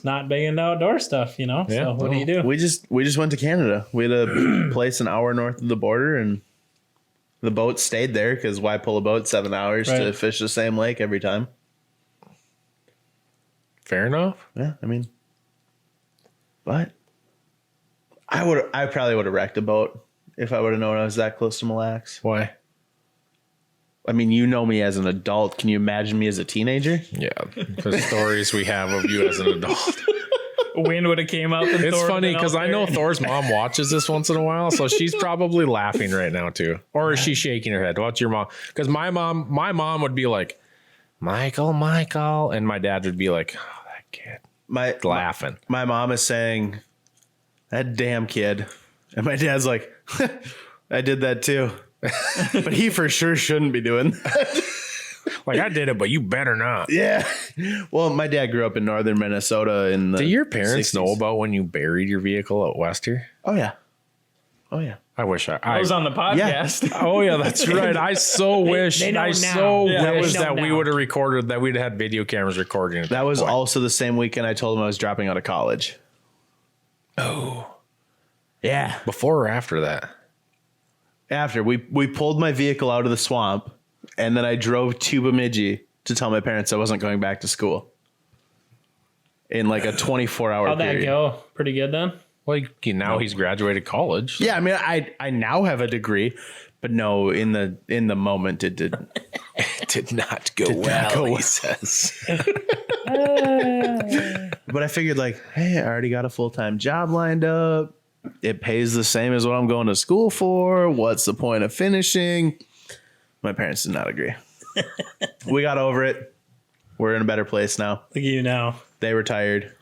not big into outdoor stuff, Yeah, So what do you do? We just went to Canada. We had a place an hour north of the border, and the boat stayed there because why pull a boat 7 hours to Right. fish the same lake every time? Fair enough. Yeah, I mean, but I probably would have wrecked a boat if I would have known I was that close to Mille Lacs. Why? I mean, you know me as an adult. Can you imagine me as a teenager? Yeah. The stories we have of you as an adult. Wind would have came up. And It's Thor funny would've been because out I know there. Thor's mom watches this once in a while, so she's probably laughing right now too. Or is she shaking her head? What's your mom? Because my mom would be like, Michael, and my dad would be like, oh, that kid, laughing. My mom is saying, that damn kid. And my dad's like, I did that too. But he for sure shouldn't be doing that. Like, I did it, but you better not. Yeah. Well, my dad grew up in northern Minnesota in the Do your parents 60s. know about when you buried your vehicle out west here? Oh, yeah. Oh, yeah. I wish I was on the podcast. Oh yeah, that's right. I so wish. they know I now. so Yeah, they wish know that we now. would have recorded. That we'd had video cameras recording it. That was point. also the same weekend I told him I was dropping out of college. Oh, Yeah. before or after that? After we pulled my vehicle out of the swamp And then I drove to Bemidji to tell my parents I wasn't going back to school in like a 24-hour How'd period. that go? Pretty good then? Well, now he's graduated college. Yeah, I mean, I now have a degree, but no, in the moment it did. It did not go well, he says. But I figured like, hey, I already got a full-time job lined up. It pays the same as what I'm going to school for. What's the point of finishing? My parents did not agree. We got over it. We're in a better place now. Look at you now. They retired.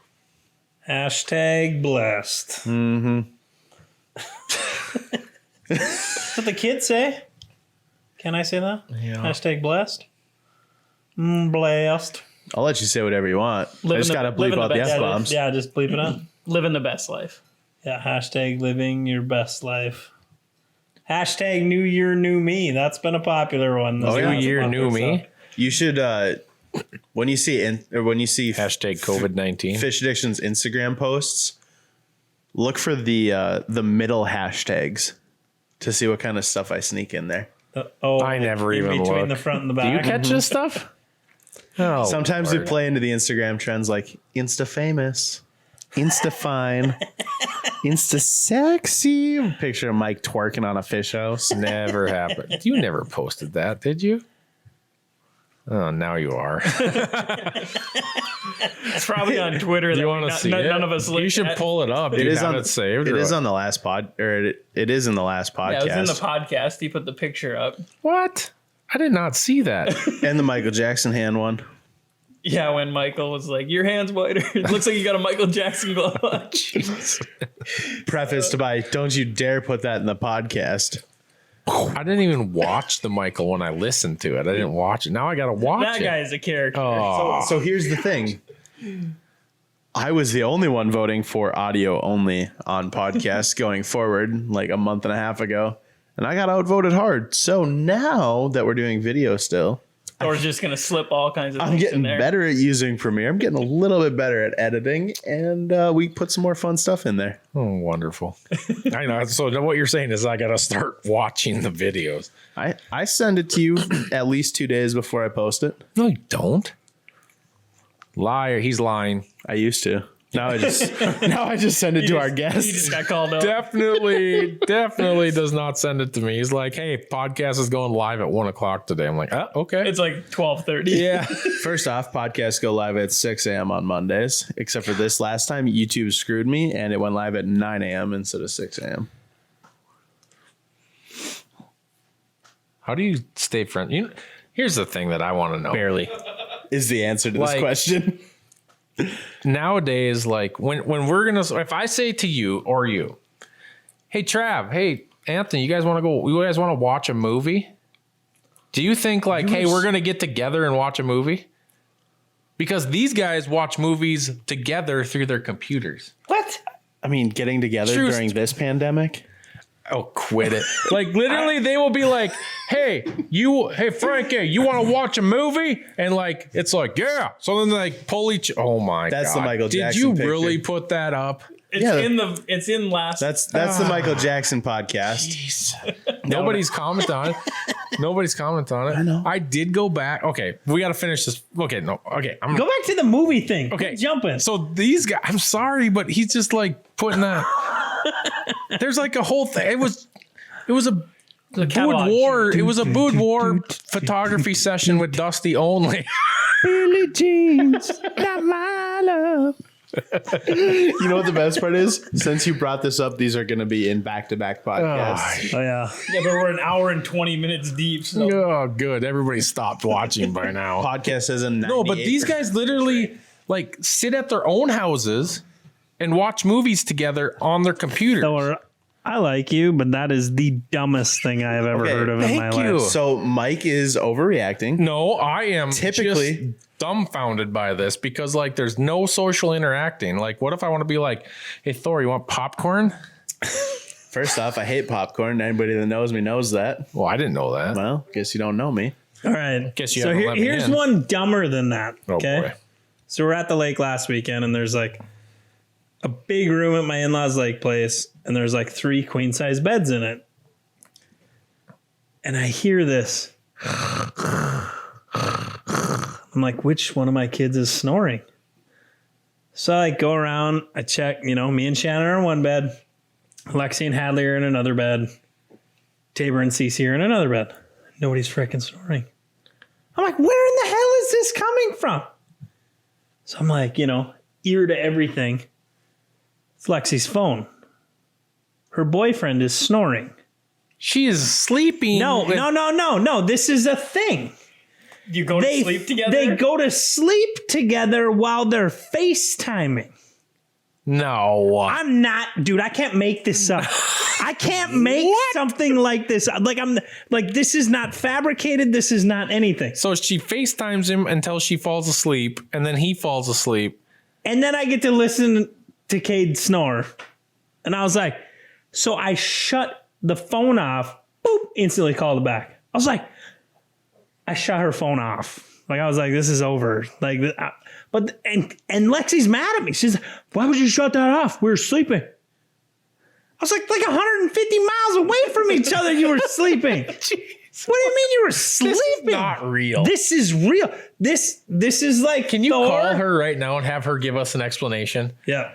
Hashtag blessed. Mm-hmm. That's what the kids say. Can I say that? Yeah. Hashtag blessed. Blessed. I'll let you say whatever you want. I just got to bleep out the F-bombs. Yeah, just bleep it out. Living the best life. Yeah, hashtag living your best life. Hashtag new year, new me. That's been a popular one. New year, new me. You should, when you see Hashtag COVID-19. Fish Addiction's Instagram posts, look for the middle hashtags to see what kind of stuff I sneak in there. I never even between look. the front and the back. Do you catch this stuff? Oh, Sometimes we play into the Instagram trends like Insta famous, Insta fine, Insta sexy. Picture of Mike twerking on a fish house. never happened. You never posted that, did you? Oh, now you are. It's probably on Twitter. Do you want to see it? None of us look You should at. pull it up. It is on it saved. It is on the last pod, or it is in the last podcast. Yeah, it was in the podcast. He put the picture up. What? I did not see that. And the Michael Jackson hand one. Yeah, when Michael was like, "Your hand's whiter." It looks like you got a Michael Jackson glove on. Prefaced by, don't you dare put that in the podcast. I didn't even watch the Michael when I listened to it. I didn't watch it. Now I got to watch That it. guy is a character. Oh, So here's the thing. I was the only one voting for audio only on podcasts going forward like a month and a half ago. And I got outvoted hard. So now that we're doing video still, Or just gonna slip all kinds of I'm things in getting there. better at using Premiere. I'm getting a little bit better at editing. And we put some more fun stuff in there. oh, wonderful. I know. So what you're saying is I got to start watching the videos. I send it to you at least 2 days before I post it. No, you don't. Liar. He's lying. I used to. Now I just send it to our guests. He just got called out. Definitely does not send it to me. He's like, hey, podcast is going live at 1:00 today. I'm like, oh, okay. It's like 12:30. Yeah. First off, podcasts go live at 6 a.m. on Mondays, except for this last time. YouTube screwed me, and it went live at 9 a.m. instead of 6 a.m. How do you stay friends? Here's the thing that I want to know. Barely is the answer to this Like- question. Nowadays, like when we're going to, if I say to you or you, hey, Trav, hey, Anthony, you guys want to watch a movie? Do you think like, hey, we're going to get together and watch a movie? Because these guys watch movies together through their computers. What? I mean, getting together True. during this pandemic. Oh, quit it. Like literally they will be like, hey, Frankie, you want to watch a movie? And like, it's like, yeah. So then they like pull oh my God. That's the Michael Jackson Did you picture. really put that up? It's in last. That's the Michael Jackson podcast. Jeez. Nobody's commented on it. Nobody's commented on it. I know. I did go back. Okay. We got to finish this. Okay. No. Okay. Go back to the movie thing. Okay. Quit jumping. So these guys, I'm sorry, but he's just like putting that. There's like a whole thing. It was a boudoir. It was a boudoir photography session with Dusty only. Billie Jean's not my love. You know what the best part is? Since you brought this up, these are going to be in back-to-back podcasts. Oh yeah. Yeah, but we're an hour and 20 minutes deep. So Oh, good. Everybody stopped watching by now. Podcast says a 98%. No, but these guys literally like sit at their own houses and watch movies together on their computers. Thor, I like you, but that is the dumbest thing I have ever Okay, heard of in my thank you. life. So Mike is overreacting. No, I am Typically- just dumbfounded by this because like there's no social interacting. Like what if I want to be like, hey Thor, you want popcorn? First off, I hate popcorn. Anybody that knows me knows that. Well, I didn't know that. Well, guess you don't know me. All right. Guess you so haven't let me here's in. one dumber than that. Oh Okay. boy. So we're at the lake last weekend, and there's like a big room at my in-laws' lake place, and there's like 3 queen-size beds in it. And I hear this. I'm like, which one of my kids is snoring? So I go around, I check, me and Shannon are in one bed. Lexi and Hadley are in another bed. Tabor and Cece are in another bed. Nobody's freaking snoring. I'm like, where in the hell is this coming from? So I'm like, ear to everything. It's Lexi's phone. Her boyfriend is snoring. She is sleeping. No. This is a thing. You go to sleep together? They go to sleep together while they're FaceTiming. No. I'm not, dude, I can't make this up. I can't make something like this. This is not fabricated. This is not anything. So she FaceTimes him until she falls asleep, and then he falls asleep. And then I get to listen to Cade snore. And I was like, so I shut the phone off, boop, instantly called it back. I was like, I shut her phone off. I was like, this is over. And Lexi's mad at me. She's like, why would you shut that off? We were sleeping. I was like 150 miles away from each other. You were sleeping. What do you mean you were sleeping? This is not real. This is real. This is like. Can you Thor? call her right now and have her give us an explanation? Yeah.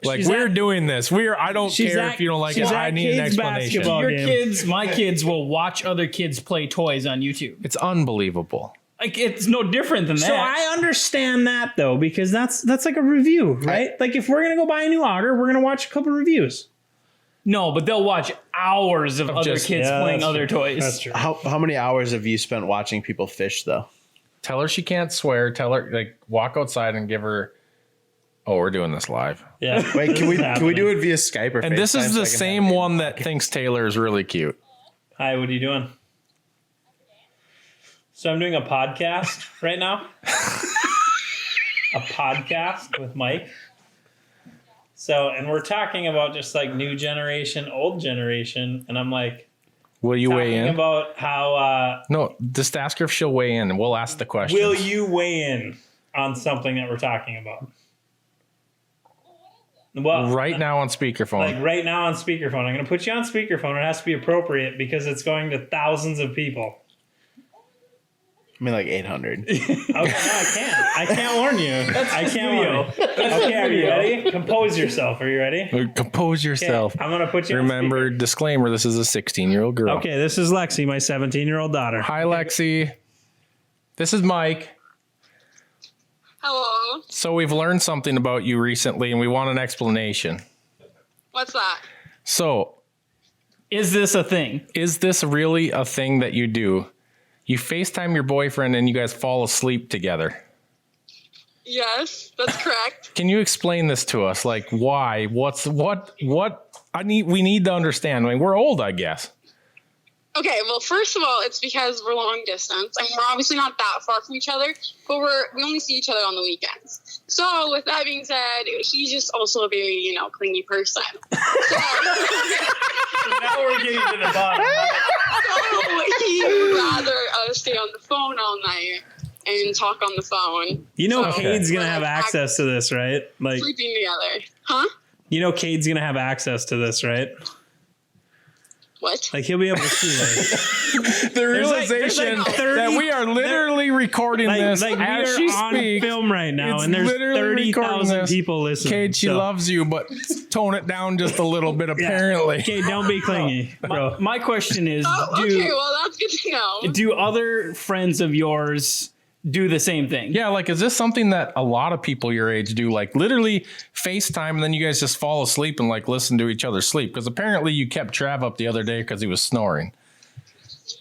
We're doing this. I don't care if you don't like it. I need an explanation. My kids will watch other kids play toys on YouTube. It's unbelievable. It's no different than that. So I understand that though, because that's like a review, right? If we're gonna go buy a new otter, we're gonna watch a couple reviews. No, but they'll watch hours of other kids playing other toys. That's true. How many hours have you spent watching people fish though? Tell her she can't swear. Tell her walk outside and give her. Oh, we're doing this live. Yeah. Wait, can we do it via Skype or And FaceTime this is so the I can same one that thinks Taylor is really cute. Hi, what are you doing? So I'm doing a podcast right now. A podcast with Mike. So, and we're talking about just new generation, old generation. And I'm like, will you weigh in? About how, no, just ask her if she'll weigh in and we'll ask the question. will you weigh in on something that we're talking about? Well, right now on speakerphone. Right now on speakerphone. I'm going to put you on speakerphone. It has to be appropriate because it's going to thousands of people. 800. Okay, no, I can't warn you. I can't warn you. Okay, are you ready? Compose yourself. Are you ready? Compose yourself. Okay, I'm going to put you Remember, on disclaimer, this is a 16-year-old girl. Okay, this is Lexi, my 17-year-old daughter. Hi, Lexi. This is Mike. Hello. So we've learned something about you recently, and we want an explanation. What's that? So, is this a thing? Is this really a thing that you do? You FaceTime your boyfriend and you guys fall asleep together. Yes, that's correct. Can you explain this to us? Why? What? We need to understand. We're old, I guess. Okay, well, first of all, it's because we're long distance, and we're obviously not that far from each other, but we only see each other on the weekends. So, with that being said, he's just also a very, clingy person. So now we're getting to the bottom. So he would rather stay on the phone all night and talk on the phone. Cade's going to have access to this, right? Sleeping together. Huh? Cade's going to have access to this, right? What? He'll be able to see the realization that we are literally recording this as she on speaks. Film right now, and there's 30,000 people listening. Kate, she loves you, but tone it down just a little bit, apparently. Okay, don't be clingy, bro. My question is, okay, well, that's good to know. Do other friends of yours do the same thing? Yeah, is this something that a lot of people your age do? Literally FaceTime and then you guys just fall asleep and listen to each other sleep? Because apparently you kept Trav up the other day because he was snoring.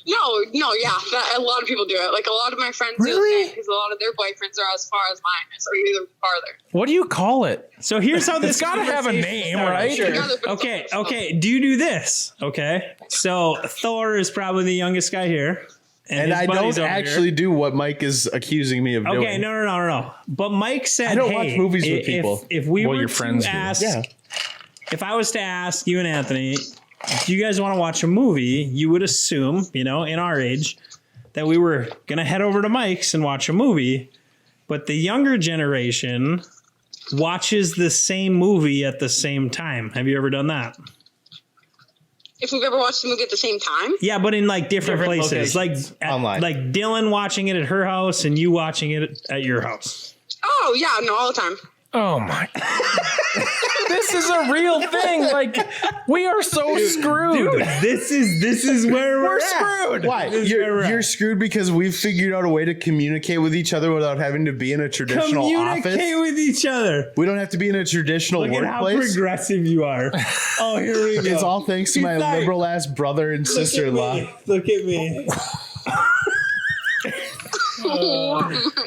No, yeah, a lot of people do it. A lot of my friends do it because a lot of their boyfriends are as far as mine is, or even farther. What do you call it? So here's how this it's got to have a name, right? Sure. Okay. Do you do this? Okay. So Thor is probably the youngest guy here. And I don't actually do what Mike is accusing me of doing. Okay, no. But Mike said, I don't watch movies with people. If we were your to friends ask, do. if I was to ask you and Anthony, do you guys want to watch a movie? You would assume, in our age, that we were going to head over to Mike's and watch a movie. But the younger generation watches the same movie at the same time. Have you ever done that? if we've ever watched a movie at the same time. Yeah, but in like different places, locations. Online. like Dylan watching it at her house and you watching it at your house. Oh yeah, no, all the time. Oh my! This is a real thing. Like we are so screwed. Dude, this is where We're at. screwed. Why? You're screwed because we've figured out a way to communicate with each other without having to be in a traditional Communicate office. with each other. We don't have to be in a traditional Look at how workplace. progressive you are. Oh, here we go. It's all thanks to my He's like, liberal ass brother and sister-in-law. Look at me. All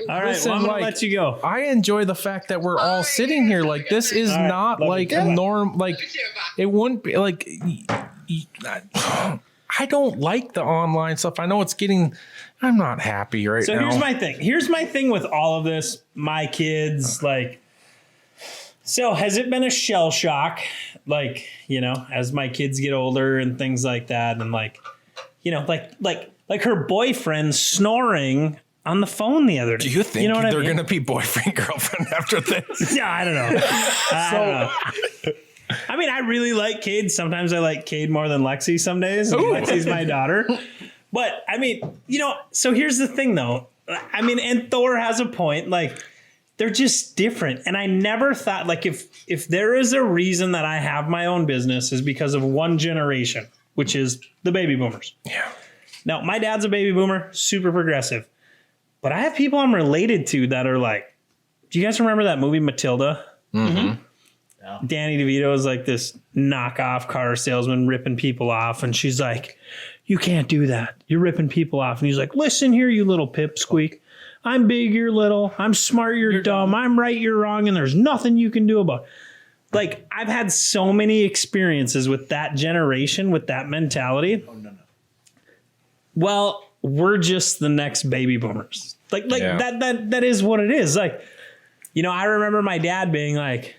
right, Listen, well, I'm gonna like, let you go. I enjoy the fact that we're all sitting here. Like this is right, not love like it. a norm. Like it wouldn't be like. I don't like the online stuff. I know it's getting. I'm not happy right So now. here's my thing. Here's my thing with all of this. My kids, like. So has it been a shell shock? Like, you know, as my kids get older and things like that, and like, you know, like her boyfriend snoring on the phone the other day. Do you think know what they're I mean? going to be boyfriend girlfriend after this? Yeah, I don't know. I don't know. I mean, I really like Cade. Sometimes I like Cade more than Lexi some days. And Lexi's my daughter. But I mean, you know, so here's the thing though. I mean, and Thor has a point. Like, they're just different. And I never thought, like, if there is a reason that I have my own business is because of one generation, which is the baby boomers. Yeah. Now, my dad's a baby boomer, super progressive. But I have people I'm related to that are like, do you guys remember that movie Matilda? Mm-hmm. Yeah. Danny DeVito is like this knockoff car salesman ripping people off. And she's like, you can't do that. You're ripping people off. And he's like, listen here, you little pipsqueak. I'm big, you're little. I'm smart, you're dumb. I'm right, you're wrong. And there's nothing you can do about it. Like, I've had so many experiences with that generation, with that mentality. Oh, no. Well, we're just the next baby boomers. Like Yeah. that is what it is. Like, you know, I remember my dad being like,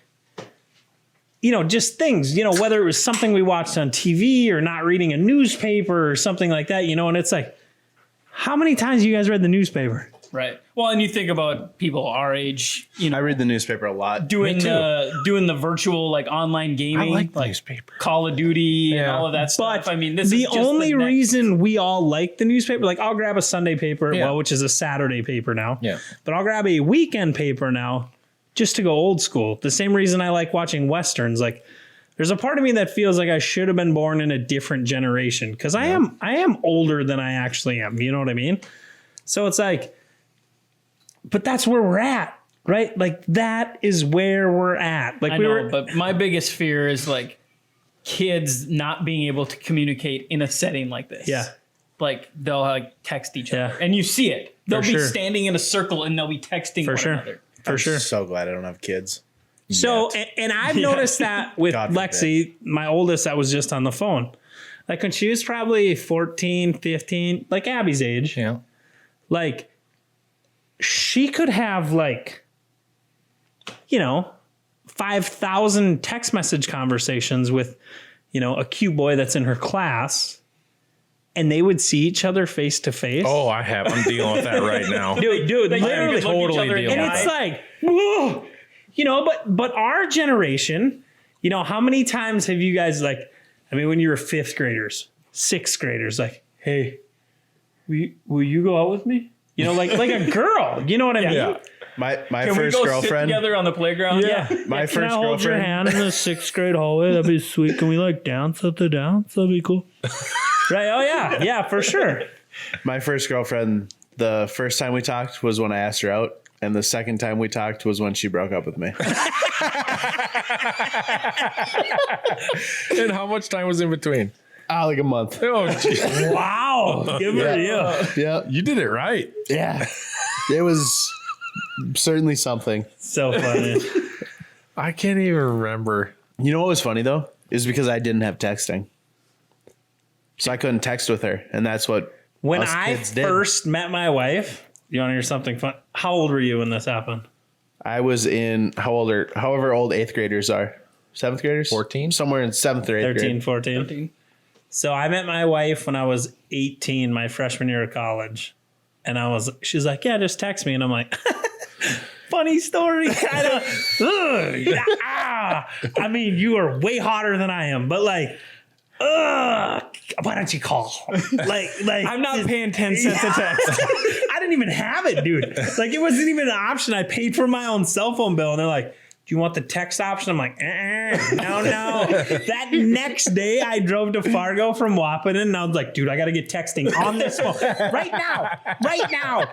you know, just things, you know, whether it was something we watched on TV or not reading a newspaper or something like that, you know, and it's like, how many times you guys read the newspaper? Right. Well, and you think about people our age, you know, I read the newspaper a lot. doing the virtual like online gaming, I like the newspaper. Call of Duty and Yeah. all of that stuff. But I mean, this the is just only the next- reason we all like the newspaper, like I'll grab a Sunday paper, Yeah. well, which is a Saturday paper now. Yeah. But I'll grab a weekend paper now just to go old school. The same reason I like watching Westerns. Like, there's a part of me that feels like I should have been born in a different generation because I am older than I actually am. You know what I mean? So it's like, but that's where we're at, right? Like, that is where we're at. Like, I know, but my biggest fear is like kids not being able to communicate in a setting like this. Yeah. Like they'll like text each Yeah. other, and you see it. They'll For be sure. standing in a circle and they'll be texting one sure. another. For sure. So glad I don't have kids. So, Yet. and I've noticed that with God forbid. Lexi, my oldest, that was just on the phone. Like when she was probably 14, 15, like Abby's age, Yeah. like she could have like, you know, 5,000 text message conversations with, you know, a cute boy that's in her class, and they would see each other face to face. Oh, I'm dealing with that right now. Dude, They literally. could look each totally other in the dealing And with it's eye. like, whoa, you know, but our generation, you know, how many times have you guys like, I mean, when you were fifth graders, sixth graders, like, hey, will you go out with me? You know, like a girl, you know what I mean? Yeah. My Can first we go girlfriend. sit together on the playground? Yeah. My Can first I hold your girlfriend. hand in the sixth grade hallway? That'd be sweet. Can we like dance at the dance? That'd be cool. Right. Oh yeah. Yeah, for sure. My first girlfriend. The first time we talked was when I asked her out, and the second time we talked was when she broke up with me. And how much time was in between? Like a month. Oh, geez. Wow. Give her you. Yeah, You did it right. yeah. It was certainly something. So funny. I can't even remember. You know what was funny though? Is because I didn't have texting, so I couldn't text with her, and that's what When us I kids did. first met my wife, you want to hear something fun? How old were you when this happened? I was in however old eighth graders are. Seventh graders? 14? Somewhere in seventh or eighth 13, grade. 14. So I met my wife when I was 18, my freshman year of college. And she's like, yeah, just text me. And I'm like, funny story. Kind of. I mean, you are way hotter than I am, but like, why don't you call? Like I'm not paying 10 cents a text. I didn't even have it, dude. Like it wasn't even an option. I paid for my own cell phone bill, and they're like, do you want the text option? I'm like, no. That next day, I drove to Fargo from Wahpeton, and I was like, dude, I got to get texting on this phone right now.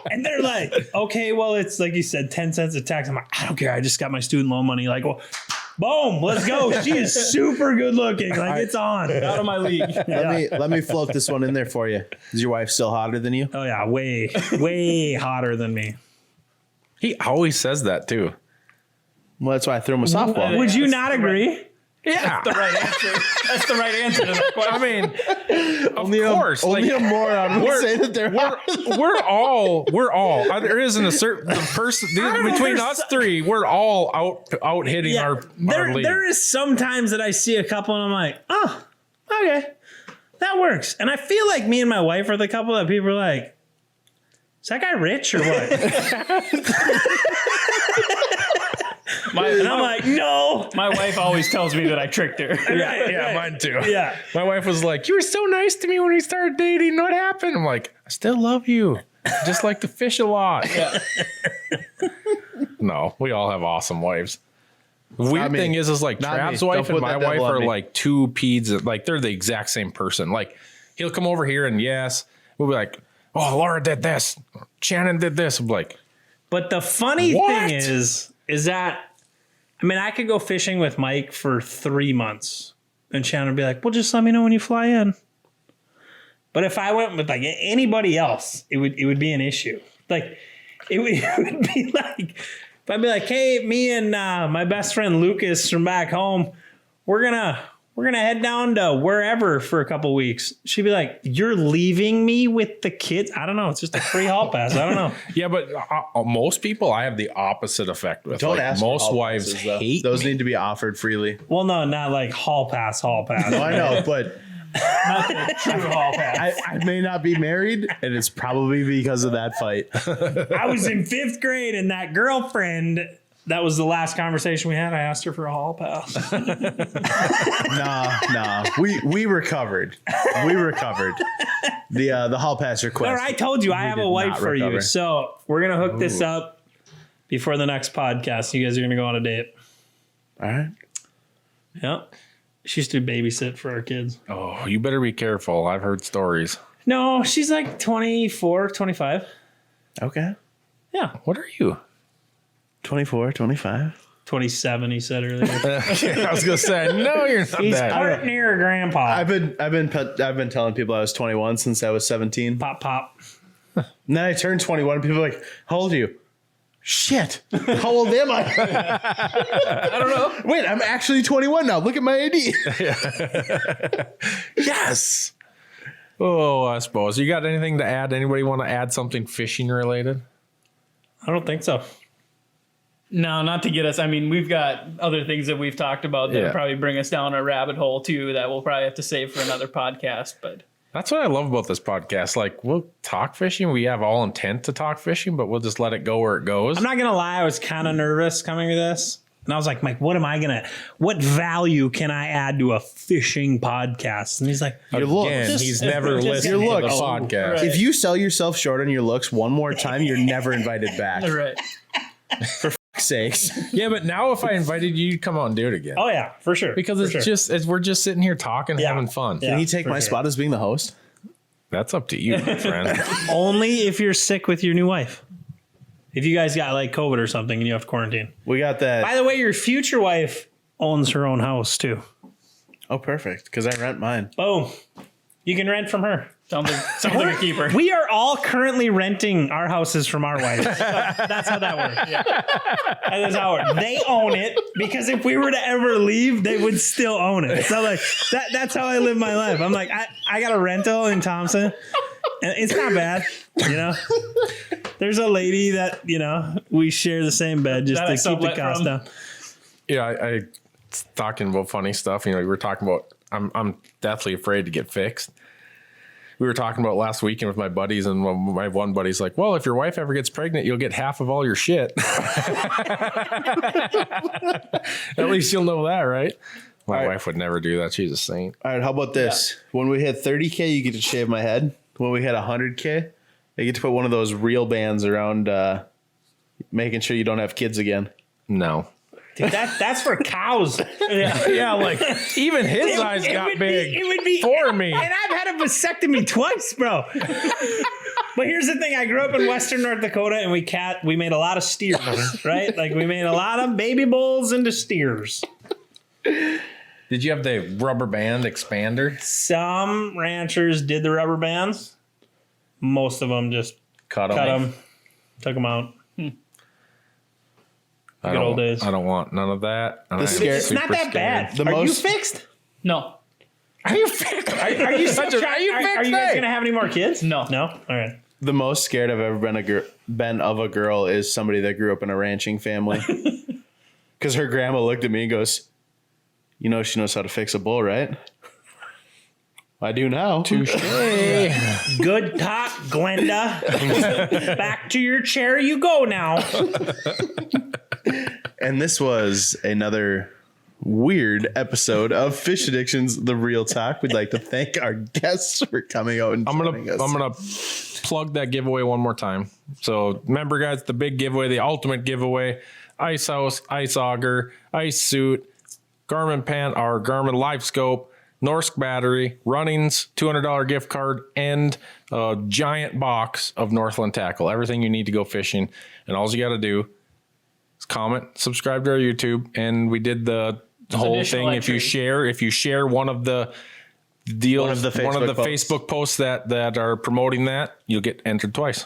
And they're like, okay, well, it's like you said, 10 cents a text. I'm like, I don't care. I just got my student loan money. Like, well, boom, let's go. She is super good looking. Like, it's on. Out of my league. Let me float this one in there for you. Is your wife still hotter than you? Oh, yeah, way hotter than me. He always says that too. Well, that's why I threw him a softball. Would you not agree? Yeah. That's the right answer. That's the right answer to that question. I mean, of course. Only a moron would say that they're we're all. There isn't a certain person between us three. We're all out hitting our league. There is sometimes that I see a couple and I'm like, oh, okay, that works. And I feel like me and my wife are the couple that people are like, is that guy rich or what? And I'm like, no. My wife always tells me that I tricked her. Yeah, mine too. Yeah. My wife was like, you were so nice to me when we started dating. What happened? I'm like, I still love you. Just like to fish a lot. Yeah. No, we all have awesome wives. The weird thing is like Not Trav's me. wife Don't and put my that devil wife on are me. like two peds. Like they're the exact same person. Like he'll come over here and yes, we'll be like, oh, Laura did this. Shannon did this. I'm like, But the funny What? thing is that, I mean, I could go fishing with Mike for 3 months and Shannon would be like, well, just let me know when you fly in. But if I went with like anybody else, it would be an issue. Like it would be like, if I'd be like, hey, me and my best friend Lucas from back home, we're gonna head down to wherever for a couple weeks. She'd be like, you're leaving me with the kids? I don't know. It's just a free hall pass. I don't know. yeah, but most people I have the opposite effect with. Don't like, ask for most hall wives passes, though. hate Those me. need to be offered freely. Well, no, not like hall pass. No, I know, but Not the true hall pass. I may not be married, and it's probably because of that fight. I was in 5th grade and that girlfriend, that was the last conversation we had. I asked her for a hall pass. Nah. We recovered. The hall pass request. All right, I told you I have a did wife not for you. recover. So we're going to hook this up before the next podcast. You guys are going to go on a date. All right. Yep. She used to babysit for our kids. Oh, you better be careful. I've heard stories. No, she's like 24, 25. Okay. Yeah. What are you? 24, 25. 27, he said earlier. I was gonna say, no, you're not He's that. part near grandpa. I've been telling people I was 21 since I was 17. Pop. And then I turned 21 and people are like, how old are you? Shit. How old am I? I don't know. Wait, I'm actually 21 now. Look at my ID. Yes. Oh, I suppose. You got anything to add? Anybody want to add something fishing related? I don't think so. No, not to get us. I mean, we've got other things that we've talked about that Yeah. will probably bring us down a rabbit hole too that we'll probably have to save for another podcast. But That's what I love about this podcast. Like, we'll talk fishing. We have all intent to talk fishing, but we'll just let it go where it goes. I'm not going to lie. I was kind of nervous coming to this. And I was like, Mike, what value can I add to a fishing podcast? And he's like, Your looks. Again, he's never just listened your to the looks. podcast. Right. If you sell yourself short on your looks one more time, you're never invited back. right. Sakes. Yeah, but now if I invited you, you'd come out and do it again. oh, yeah, for sure. Because For it's sure. just, we're just sitting here talking, Yeah. having fun. Yeah. Can he take for my sure. spot as being the host? That's up to you, my friend. Only if you're sick with your new wife. If you guys got like COVID or something and you have to quarantine. We got that. By the way, your future wife owns her own house too. Oh, perfect. Because I rent mine. Boom. You can rent from her. Sounds like a keeper. We are all currently renting our houses from our wives. That's how that works. Yeah. That is how it works. They own it because if we were to ever leave, they would still own it. So like that's how I live my life. I'm like, I got a rental in Thompson and it's not bad. You know, there's a lady that, you know, we share the same bed just That to I keep the sublet cost from? down. Yeah, I talking about funny stuff. You know, we were talking about I'm deathly afraid to get fixed. We were talking about last weekend with my buddies, and my one buddy's like, "Well, if your wife ever gets pregnant, you'll get half of all your shit." At least you'll know that, right? My wife would never do that. She's a saint. All right, how about this? When we hit 30K, you get to shave my head. When we hit 100K, I get to put one of those real bands around making sure you don't have kids again. No. Dude, that's for cows. Yeah, like even his eyes got big. It would be for me. And I've had a vasectomy twice, bro. But here's the thing: I grew up in Western North Dakota, and we made a lot of steers, right? Like we made a lot of baby bulls into steers. Did you have the rubber band expander? Some ranchers did the rubber bands. Most of them just Cut took them out. I Good old days. don't want none of that. It's not that bad. Are you fixed? No. Are you fixed? Are you fixed? Are you guys gonna have any more kids? No. No. All right. The most scared I've ever been of a girl is somebody that grew up in a ranching family. Because her grandma looked at me and goes, "You know she knows how to fix a bull, right?" I do now. Touche. Good talk, Glenda. Back to your chair you go now. And this was another weird episode of Fish Addictions, The Real Talk. We'd like to thank our guests for coming out and joining us. I'm gonna plug that giveaway one more time. So remember, guys, the big giveaway, the ultimate giveaway: ice house, ice auger, ice suit, Garmin pan, or Garmin Live Scope, Norsk battery, Runnings, $200 gift card, and a giant box of Northland tackle. Everything you need to go fishing, and all you got to do is comment, subscribe to our YouTube, and we did the whole thing. If you share one of the deals, one of the Facebook posts that are promoting that, you'll get entered twice.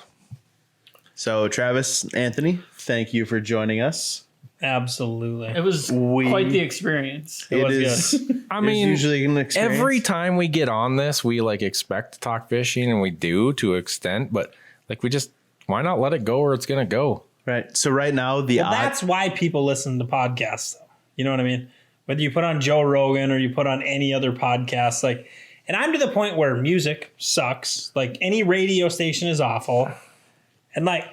So Travis, Anthony, thank you for joining us. Absolutely. It was quite the experience. It is. I mean, usually an experience. Every time we get on this, we like expect to talk fishing, and we do to an extent, but like why not let it go where it's gonna go? Right. So right now, that's why people listen to podcasts, though. You know what I mean? Whether you put on Joe Rogan or you put on any other podcast, like, and I'm to the point where music sucks. Like any radio station is awful. And like,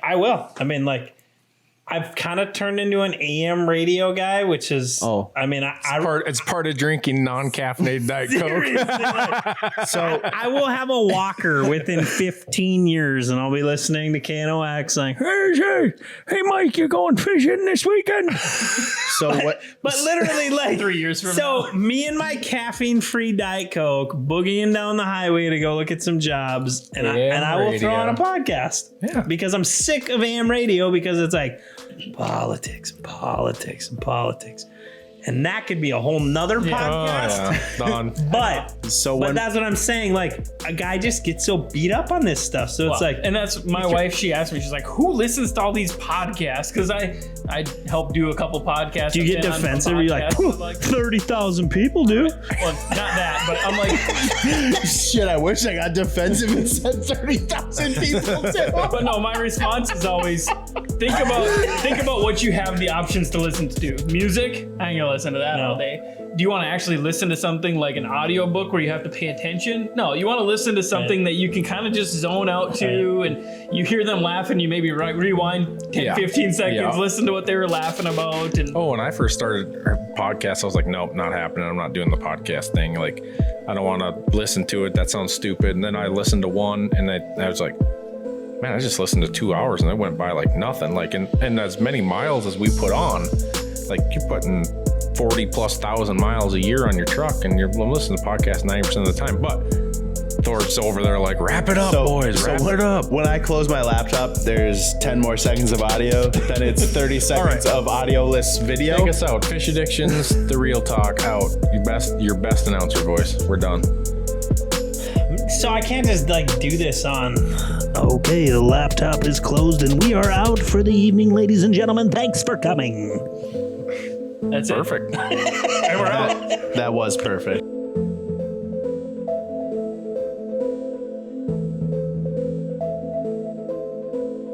I've kind of turned into an AM radio guy, which is, it's part of drinking non-caffeinated Diet Coke. So I will have a walker within 15 years and I'll be listening to KNOX like, hey, Mike, you going fishing this weekend? So what? But literally like 3 years from now. So me and my caffeine-free Diet Coke boogieing down the highway to go look at some jobs, and I will throw on a podcast. Yeah. Because I'm sick of AM radio because it's like politics. And that could be a whole nother podcast. Done. But that's what I'm saying. Like, a guy just gets so beat up on this stuff. So it's like, and that's my wife. She asked me, she's like, who listens to all these podcasts? Because I helped do a couple podcasts. Do you get defensive? You're like, 30,000 people do. Well, not that, but I'm like, shit, I wish I got defensive and said 30,000 people too. But no, my response is always think about what you have the options to listen to. Music, I ain't gonna listen to that all day. Do you want to actually listen to something like an audiobook where you have to pay attention? No, you want to listen to something that you can kind of just zone out to, and you hear them laughing, you maybe rewind 10, 15 seconds, listen to what they were laughing about. And when I first started our podcast, I was like, nope, not happening. I'm not doing the podcast thing. Like, I don't want to listen to it. That sounds stupid. And then I listened to one, and I was like, man, I just listened to 2 hours, and it went by like nothing. Like, and as many miles as we put on, like, you're putting 40,000+ miles a year on your truck, and you're listening to podcasts 90% of the time. But Thor's over there like, wrap it up, boys, wrap it up. When I close my laptop, there's 10 more seconds of audio. Then it's 30 seconds of audio-less video. Take us out. Fish Addictions, The Real Talk, out. Your best announcer voice. We're done. So I can't just like do this on, okay, the laptop is closed and we are out for the evening, ladies and gentlemen. Thanks for coming. That's perfect. And we're out. That was perfect.